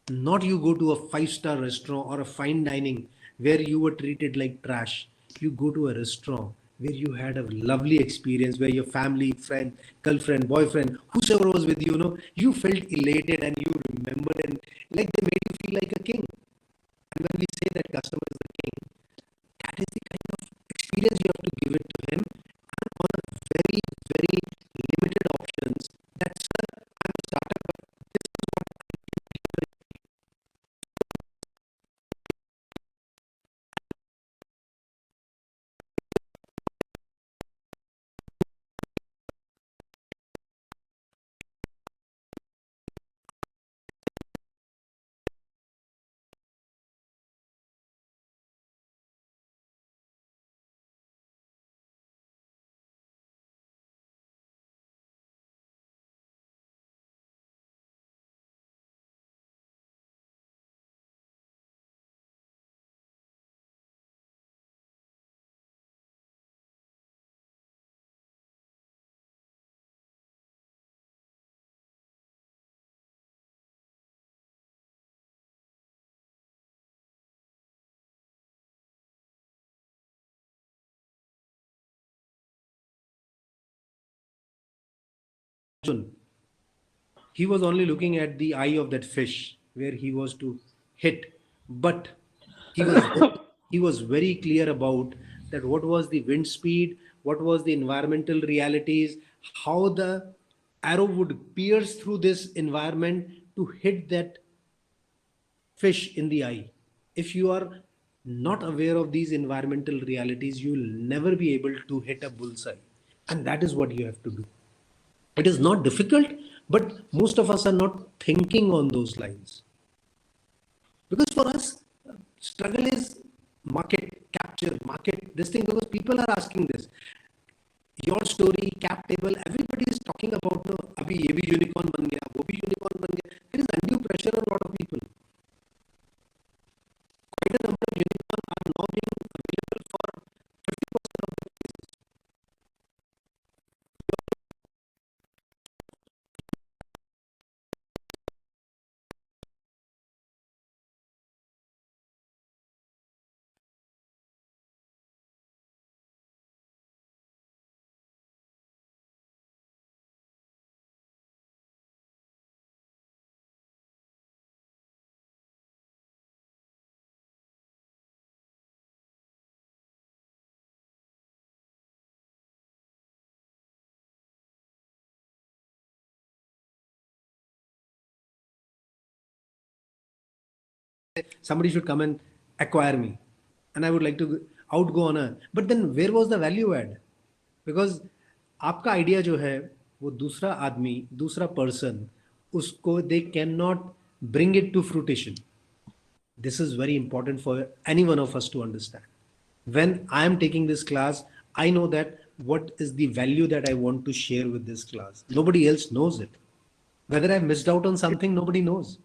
Speaker 2: not you go to a five-star restaurant or a fine dining where you were treated like trash. You go to a restaurant where you had a lovely experience, where your family, friend, girlfriend, boyfriend, whoever was with you, you felt elated and you remembered, and like they made you feel like a king. And when we say that customer is the king, that is the kind of experience you have to give it to him, and on a very, very limited options. That, sir, I'm a startup, but this is what Arjun, he was only looking at the eye of that fish where he was to hit, but he was he was very clear about that what was the wind speed, what was the environmental realities, how the arrow would pierce through this environment to hit that fish in the eye. If you are not aware of these environmental realities, you will never be able to hit a bullseye. And that is what you have to do. It is not difficult, but most of us are not thinking on those lines. Because for us, struggle is market capture, market this thing, because people are asking this. Your story, cap table, everybody is talking about the abhi ye bhi unicorn ban gaya, wo bhi unicorn ban gaya. There is undue pressure on a lot of people. Quite a number of unicorns are now being available for 50% of the cases. Somebody should come and acquire me, and I would like to outgo on a, but then where was the value add? Because आपका idea जो है वो दूसरा आदमी, दूसरा person, उसको they cannot bring it to fruition. This is very important for any one of us to understand. When I am taking this class, I know that what is the value that I want to share with this class. Nobody else knows it. Whether I've missed out on something, nobody knows.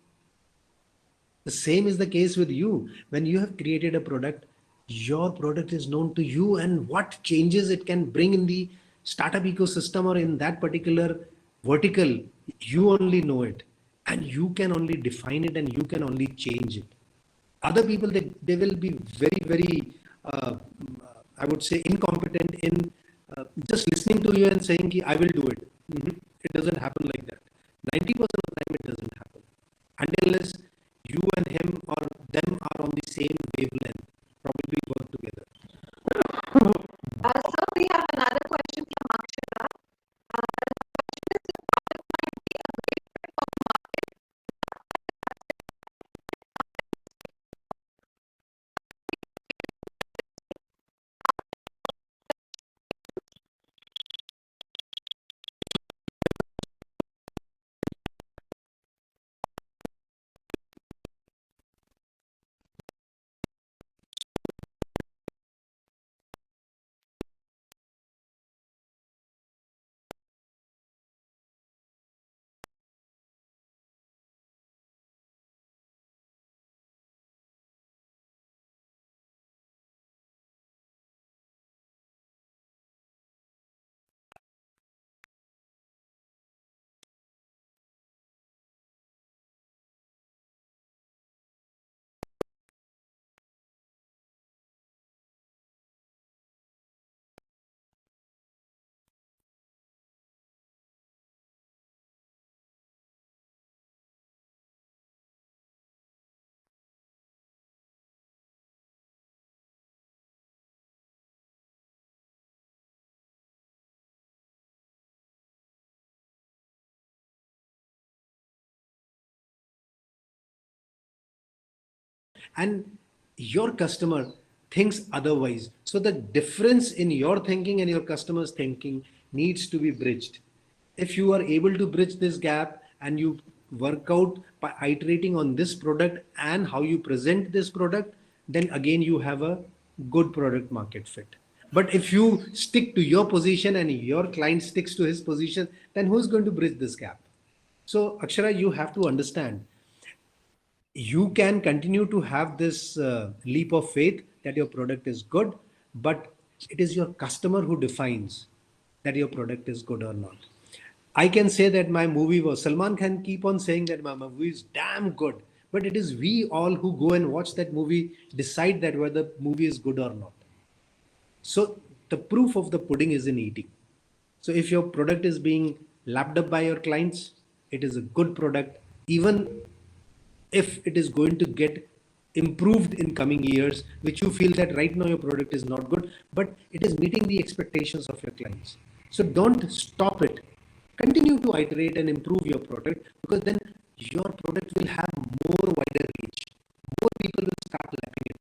Speaker 2: The same is the case with you. When you have created a product, your product is known to you, and what changes it can bring in the startup ecosystem or in that particular vertical, you only know it, and you can only define it, and you can only change it. Other people, they will be very, very, I would say, incompetent in just listening to you and saying, I will do it. It doesn't happen like that. 90% of the time, it doesn't happen. Unless you and him or them are on the same wavelength, probably work together. and your customer thinks otherwise. So the difference in your thinking and your customer's thinking needs to be bridged. If you are able to bridge this gap and you work out by iterating on this product and how you present this product, then again you have a good product market fit. But if you stick to your position and your client sticks to his position, then who's going to bridge this gap? So Akshara, you have to understand, you can continue to have this leap of faith that your product is good, but it is your customer who defines that your product is good or not. I can say that my movie was, Salman can keep on saying that my movie is damn good, but it is we all who go and watch that movie decide that whether the movie is good or not. So the proof of the pudding is in eating. So if your product is being lapped up by your clients, it is a good product, even if it is going to get improved in coming years, which you feel that right now your product is not good, but it is meeting the expectations of your clients. So don't stop it. Continue to iterate and improve your product, because then your product will have more wider reach. More people will start lapping it.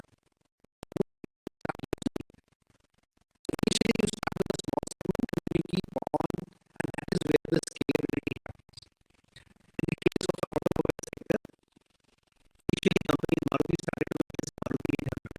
Speaker 2: Initially, you start with a small segment and you keep on, and that is where the scalability happens. In the case of automobile sector, initially company Maruti started with this Maruti 800.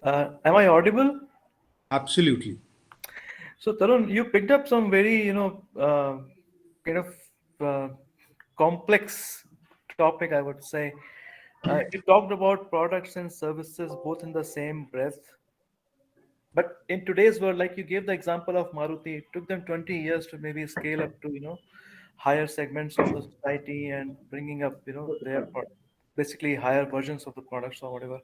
Speaker 6: Am I audible?
Speaker 2: Absolutely.
Speaker 6: So Tarun, you picked up some very, kind of uh, complex topic, I would say. You talked about products and services both in the same breath. But in today's world, like you gave the example of Maruti, it took them 20 years to maybe scale up to, higher segments of the society and bringing up, basically higher versions of the products or whatever.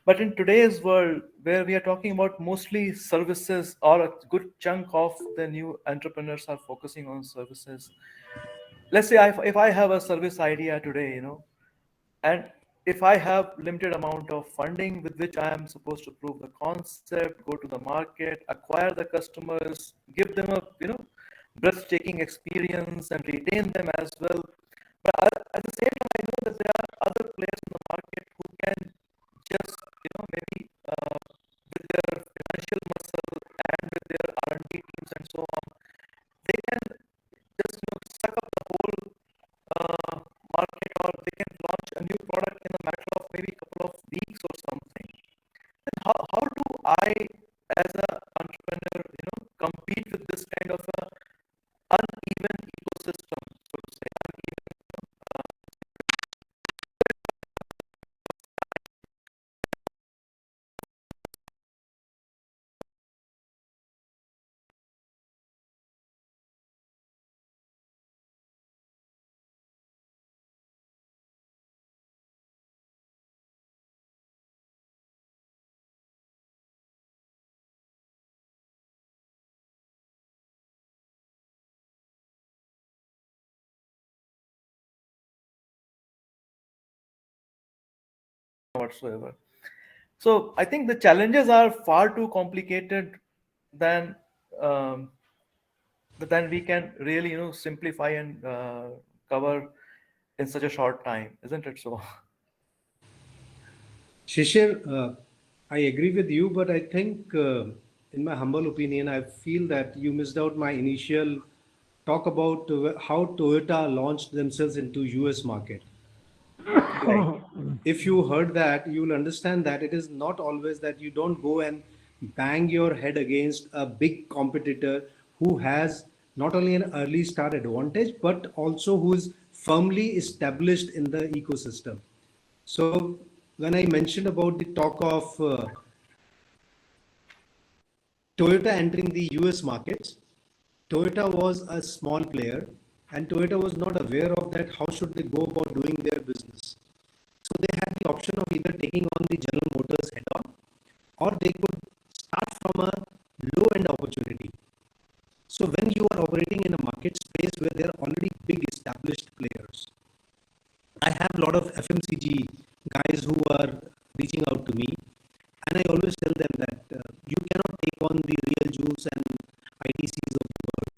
Speaker 6: But in today's world, where we are talking about mostly services, or a good chunk of the new entrepreneurs are focusing on services. Let's say if I have a service idea today, and if I have limited amount of funding with which I am supposed to prove the concept, go to the market, acquire the customers, give them a breathtaking experience and retain them as well. But at the same time, I know that there are other players in the market who can just maybe with their financial muscle and with their R&D teams and so on, they can just suck up the whole uh, market, or they can launch a new product in a matter of maybe a couple of weeks or something. Then how do I, as an entrepreneur, compete with this kind of a uneven ecosystem, so to say, uneven whatsoever. So I think the challenges are far too complicated than um, than we can really simplify and cover in such a short time, isn't it so?
Speaker 2: Shishir, I agree with you, but I think in my humble opinion, I feel that you missed out my initial talk about how Toyota launched themselves into US market.
Speaker 6: Right.
Speaker 2: If you heard that, you will understand that it is not always that you don't go and bang your head against a big competitor who has not only an early start advantage, but also who is firmly established in the ecosystem. So when I mentioned about the talk of Toyota entering the US markets, Toyota was a small player and Toyota was not aware of that. How should they go about doing their business? So they had the option of either taking on the General Motors head on or they could start from a low end opportunity. So when you are operating in a market space where there are already big established players, I have a lot of FMCG guys who are reaching out to me, and I always tell them that you cannot take on the real juice and ITCs of the world.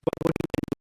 Speaker 2: But what you can do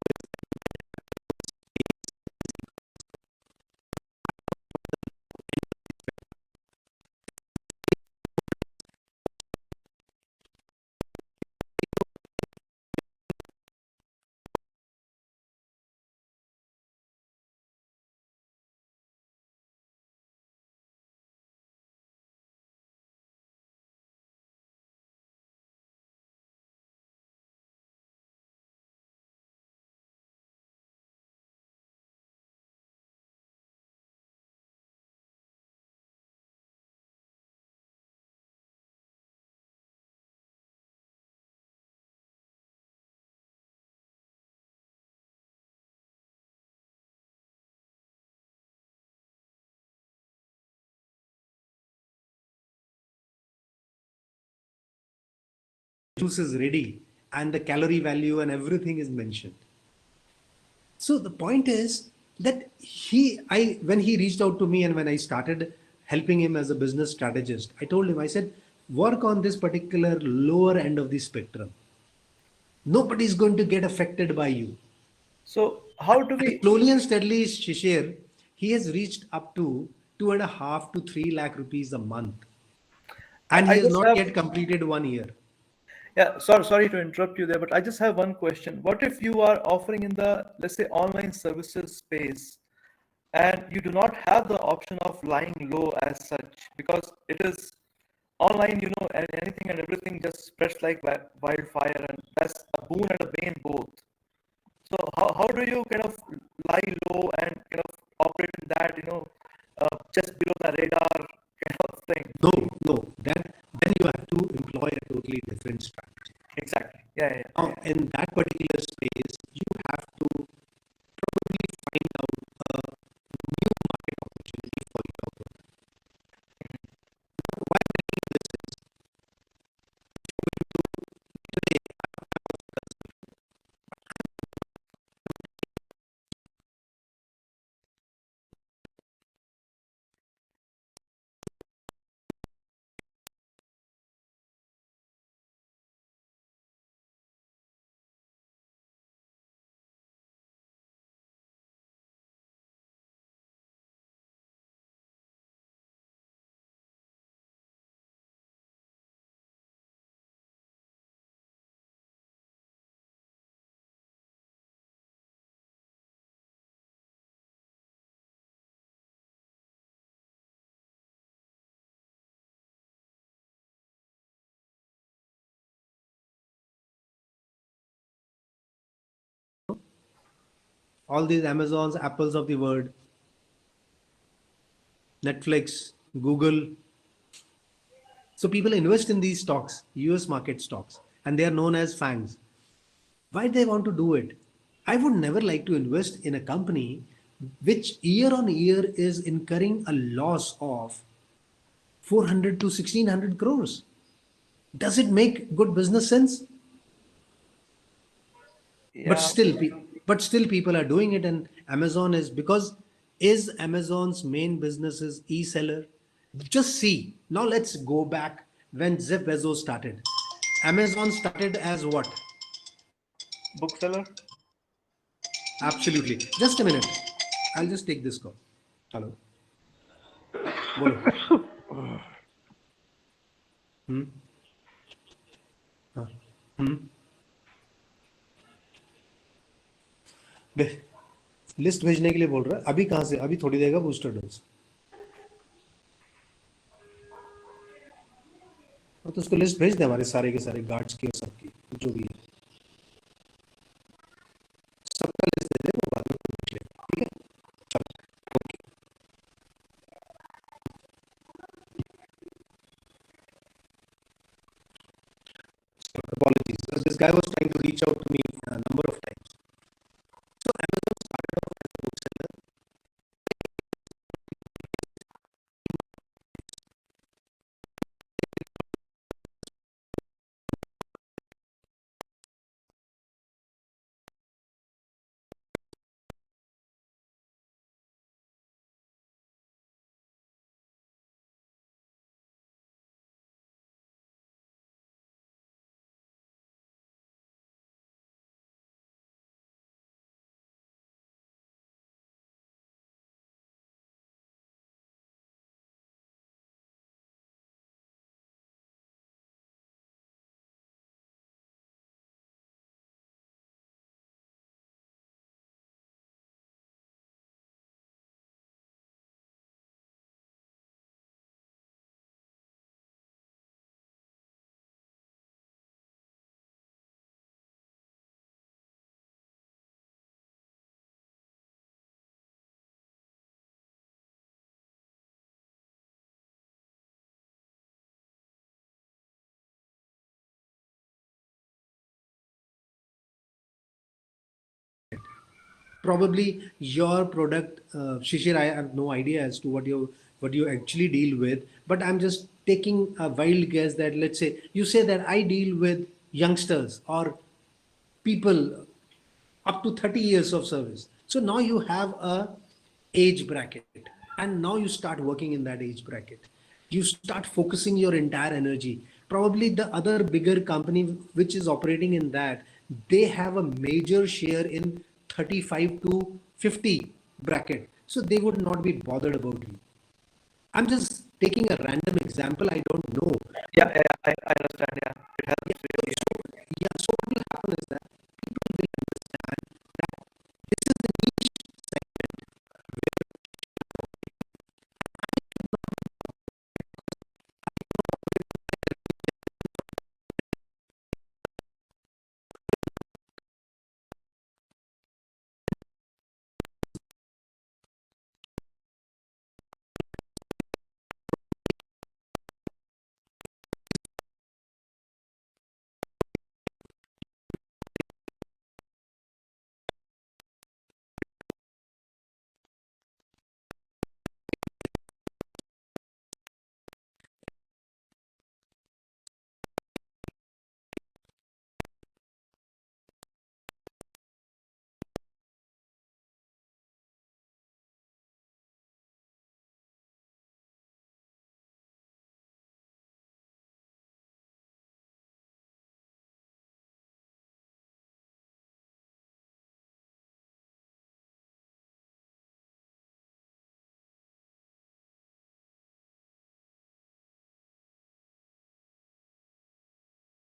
Speaker 2: juice is ready and the calorie value and everything is mentioned. So the point is that when he reached out to me and when I started helping him as a business strategist, I told him, I said, work on this particular lower end of the spectrum. Nobody is going to get affected by you.
Speaker 6: So how do we?
Speaker 2: Slowly and steadily, Shishir, he has reached up to 2.5 to 3 lakh rupees a month. And he
Speaker 6: I
Speaker 2: has
Speaker 6: just
Speaker 2: not
Speaker 6: have.
Speaker 2: yet completed 1 year.
Speaker 6: Yeah, sorry to interrupt you there, but I just have one question. What if you are offering in the, let's say, online services space, and you do not have the option of lying low as such, because it is online, and anything and everything just spreads like wildfire, and that's a boon and a bane both. So how do you kind of lie low and kind of operate in that, just below the radar kind of thing?
Speaker 2: No, no, then you have to employ a totally different strategy.
Speaker 6: Exactly. Yeah, yeah,
Speaker 2: Now,
Speaker 6: yeah.
Speaker 2: in that particular space, you have to probably find out a new market opportunity for your product. Why I'm telling you this is today, all these Amazons, Apples of the world, Netflix, Google. So people invest in these stocks, US market stocks, and they are known as FANGs. Why do they want to do it? I would never like to invest in a company which year on year is incurring a loss of 400 to 1600 crores. Does it make good business sense? But
Speaker 6: Yeah.
Speaker 2: still, people are doing it, and Amazon is Amazon's main business is e-seller. Just see. Now let's go back when Jeff Bezos started. Amazon started as what?
Speaker 6: Bookseller.
Speaker 2: Absolutely. Just a minute. I'll just take this call. Hello. Bolo. Hmm? List भेजने के लिए बोल रहा है, अभी कहाँ से? अभी थोड़ी देगा बूस्टर डोज। तो उसको लिस्ट भेज दे हमारे सारे के सारे गार्ड्स की और सबकी, जो भी है सबका लिस्ट दे दे, वो बाद में पूछ लेगा, ठीक है? चलो, okay. Apologies, because this guy was trying to reach out to me a number of times. So Amazon started off as a bookseller. Probably your product, Shishir, I have no idea as to what you actually deal with, but I'm just taking a wild guess that, let's say you say that I deal with youngsters or people up to 30 years of service. So now you have a age bracket, and now you start working in that age bracket. You start focusing your entire energy. Probably the other bigger company which is operating in that, they have a major share in 35 to 50 bracket, so they would not be bothered about you. I'm just taking a random example, I don't know.
Speaker 6: Yeah, yeah, I understand. Yeah, it helps really.
Speaker 2: Yeah, so what will happen is that people will understand that this is the niche segment.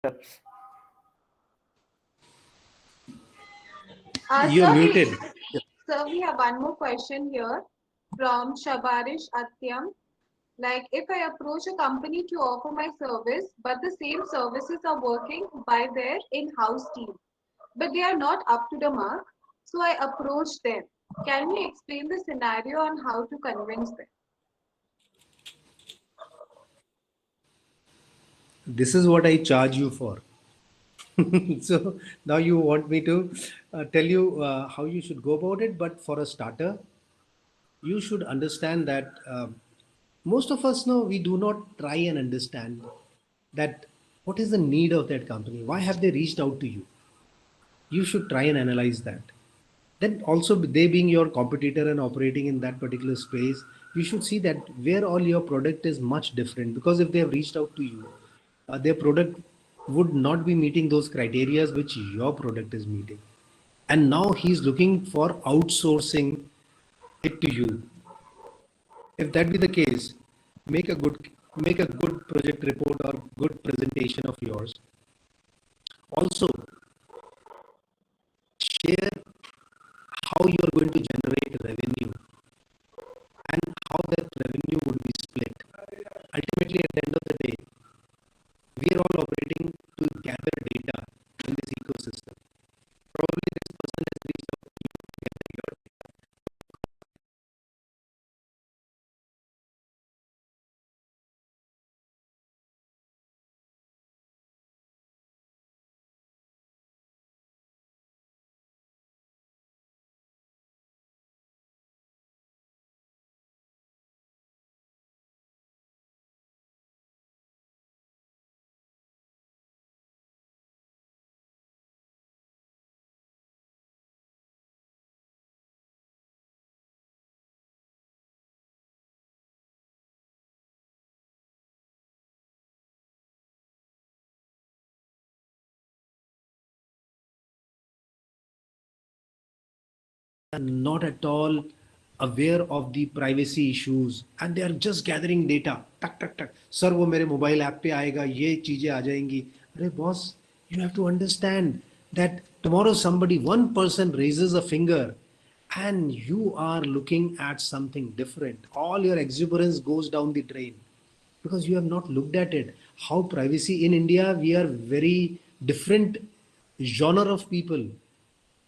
Speaker 6: Helps.
Speaker 2: You're
Speaker 1: Sir,
Speaker 2: muted.
Speaker 1: we have one more question here from Shabarish Atyam. Like, if I approach a company to offer my service, but the same services are working by their in-house team, but they are not up to the mark, so I approach them. Can you explain the scenario on how to convince them?
Speaker 2: This is what I charge you for. So now you want me to tell you how you should go about it. But for a starter, you should understand that most of us know, we do not try and understand that what is the need of that company. Why have they reached out to you? You should try and analyze that. Then also, they being your competitor and operating in that particular space, you should see that where all your product is much different, because if they have reached out to you, their product would not be meeting those criteria which your product is meeting, and now he's looking for outsourcing it to you. If that be the case, make a good make a good project report or good presentation of yours, Also, share how you are going to generate revenue and how that revenue would be split. Ultimately, at the end of the day, we are all operating to gather data in this ecosystem. Probably this person has reached out to you to gather your data. Are not at all aware of the privacy issues and they are just gathering data. टक टक टक sir वो मेरे mobile app पे आएगा, ये चीजें आ जाएंगी. अरे boss, you have to understand that tomorrow somebody, one person raises a finger and you are looking at something different. All your exuberance goes down the drain because you have not looked at it. How privacy in India, we are very different genre of people.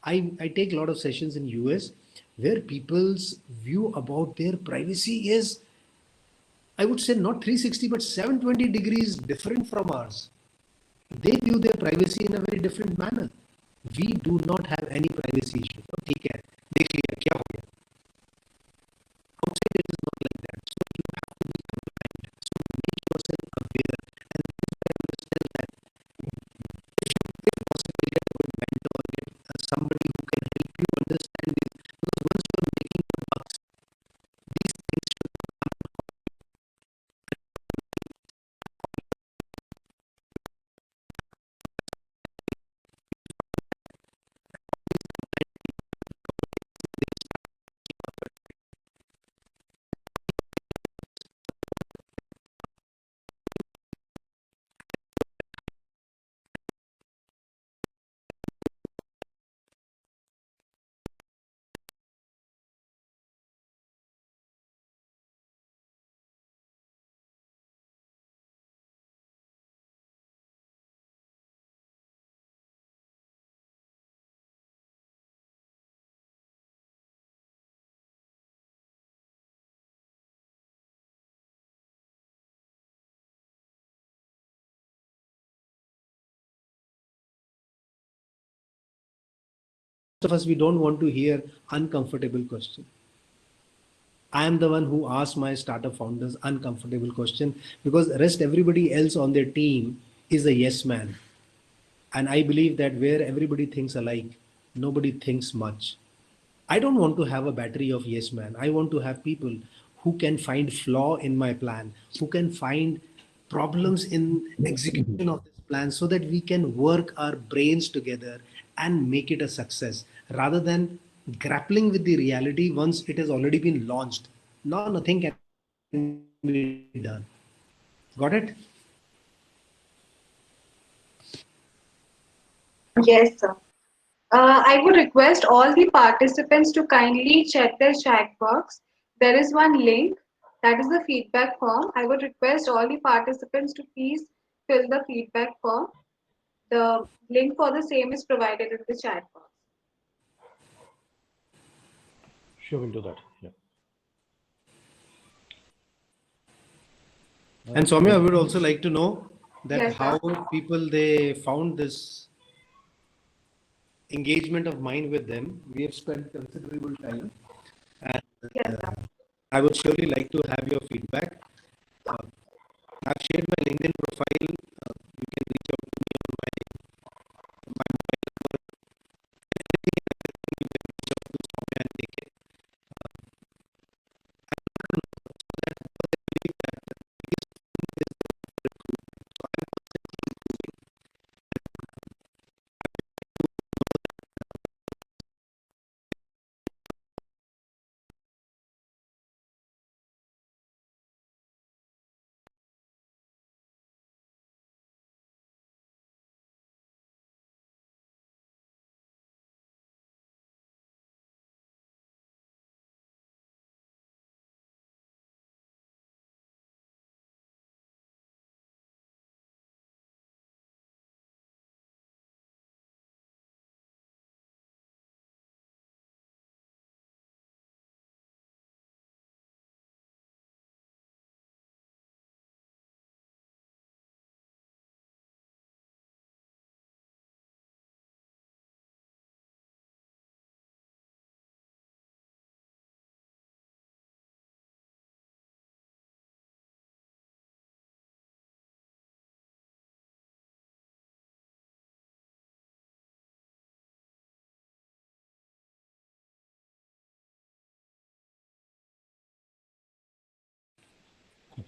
Speaker 2: I take a lot of sessions in US where people's view about their privacy is, I would say, not 360 but 720 degrees different from ours. They view their privacy in a very different manner. We do not have any privacy issue. तो ठीक है, देख लिया क्या हो गया. Outside it is not like that. So you have to be compliant. So make yourself aware and understand that if possible get a good mentor, get somebody who can help you understand this. Because once you are making the bucks, these things should come. Most of us, we don't want to hear uncomfortable question. I am the one who asks my startup founders uncomfortable question because rest everybody else on their team is a yes man. And I believe that where everybody thinks alike, nobody thinks much. I don't want to have a battery of yes man. I want to have people who can find flaw in my plan, who can find problems in execution of this plan so that we can work our brains together and make it a success rather than grappling with the reality once it has already been launched. Now nothing can be done. Got it?
Speaker 1: Yes, sir. I would request all the participants to kindly check their chat box. There is one link, that is the feedback form. I would request all the participants to please fill the feedback form. The link for the same is provided in the chat box.
Speaker 4: Sure, we'll do that. Yeah.
Speaker 2: And Soumya, I would also like to know that
Speaker 1: Yes,
Speaker 2: how
Speaker 1: sir.
Speaker 2: people they found this engagement of mine with them. We have spent considerable time, and
Speaker 1: Yes, sir.
Speaker 2: I would surely like to have your feedback. Uh, I've shared my LinkedIn profile. You can reach out to me on my mobile number. Anything and everything you can reach out to Soumya and take it. So that because I believe that the biggest thing is the recruitment. So I'm constantly improving.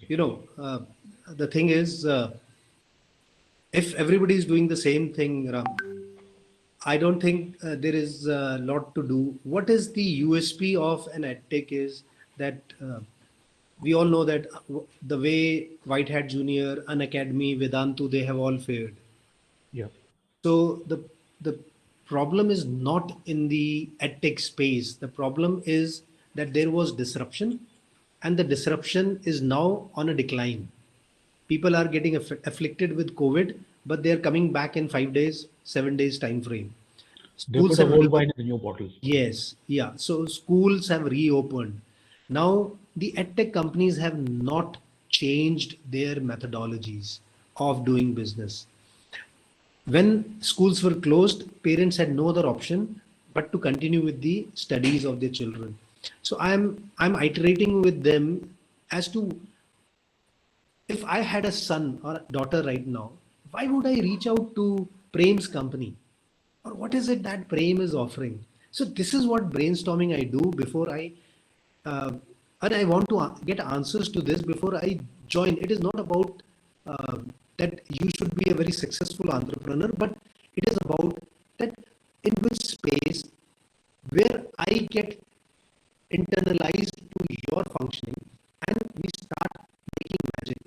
Speaker 2: You know, the thing is, if everybody is doing the same thing, Ram, I don't think there is a lot to do. What is the USP of an edtech is that we all know that the way White Hat Junior, An Academy, Vedantu, they have all failed.
Speaker 4: Yeah.
Speaker 2: So the problem is not in the edtech space. The problem is that there was disruption, and the disruption is now on a decline. People are getting afflicted with COVID, but they are coming back in 5 days, 7 days time frame.
Speaker 4: They
Speaker 2: Schools
Speaker 4: put a
Speaker 2: have
Speaker 4: old wine in a new bottle.
Speaker 2: yes, yeah. So schools have reopened. Now the edtech companies have not changed their methodologies of doing business. When schools were closed, parents had no other option but to continue with the studies of their children. So I'm iterating with them as to if I had a son or a daughter right now, why would I reach out to Prem's company? Or what is it that Prem is offering? So this is what brainstorming I do before uh, and I want to get answers to this before I join. It is not about uh, that you should be a very successful entrepreneur, but it is about that in which space where I get internalized to your functioning and we start making magic.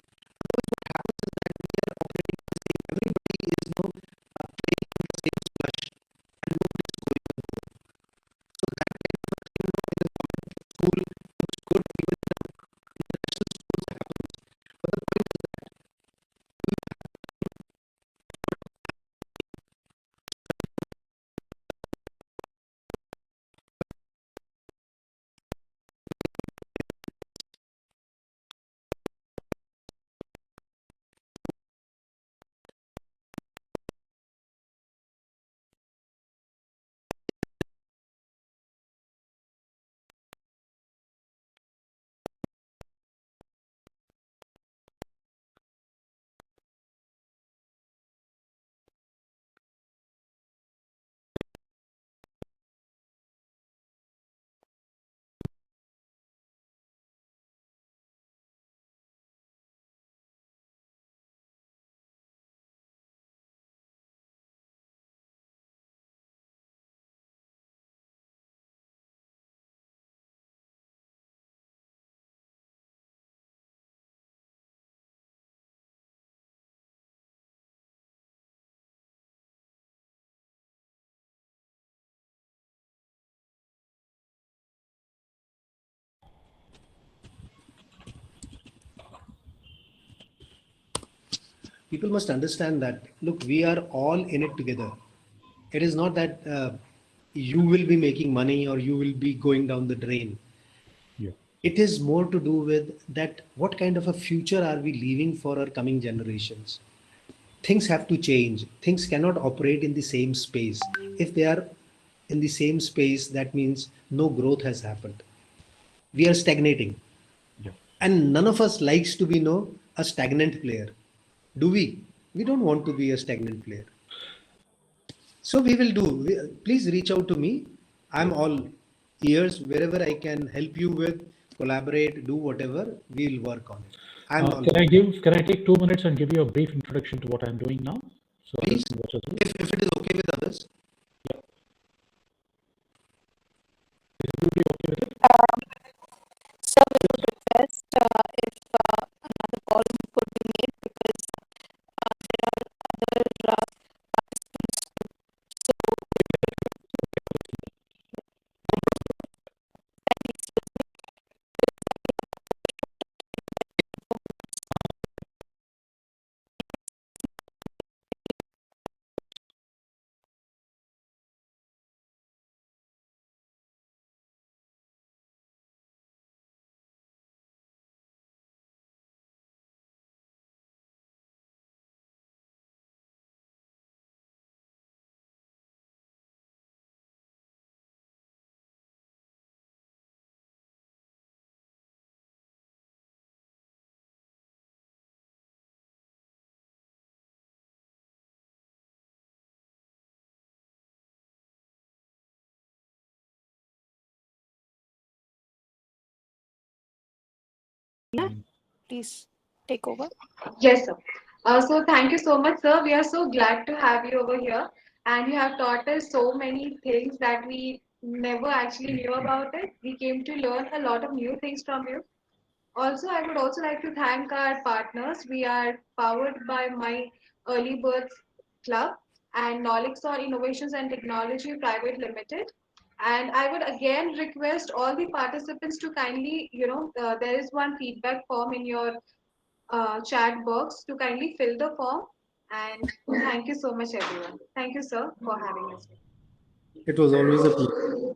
Speaker 2: Because what happens is that we are operating as if everybody is playing on the same slush and nobody is going on board. So that kind of a thing, in a government school looks good, even in a international schools happens. But the point is that people must understand that look, we are all in it together. It is not that you will be making money or you will be going down the drain.
Speaker 4: Yeah.
Speaker 2: It is more to do with that what kind of a future are we leaving for our coming generations. Things have to change. Things cannot operate in the same space. If they are in the same space, that means no growth has happened. We are stagnating.
Speaker 4: Yeah.
Speaker 2: And none of us likes to be a stagnant player. Do we? We don't want to be a stagnant player. So we will do. Please reach out to me. I'm all ears wherever I can help you with, collaborate, do whatever. We'll work on it. I'm all.
Speaker 4: Can I take 2 minutes and give you a brief introduction to what I'm doing now? So
Speaker 2: Please,
Speaker 4: others can watch as well.
Speaker 2: if it is okay with others.
Speaker 4: Is it really okay with it?
Speaker 7: So we would request if another call could be made because there are other participants. So please take over.
Speaker 1: Yes, sir. So thank you so much, sir. We are so glad to have you over here, and you have taught us so many things that we never actually knew about it. We came to learn a lot of new things from you. Also, I would also like to thank our partners. We are powered by My Early Birds Club and Knowledge Innovations and Technology Private Limited. And I would again request all the participants to kindly, there is one feedback form in your chat box to kindly fill the form. And thank you so much, everyone. Thank you, sir, for having us.
Speaker 2: It was always a pleasure.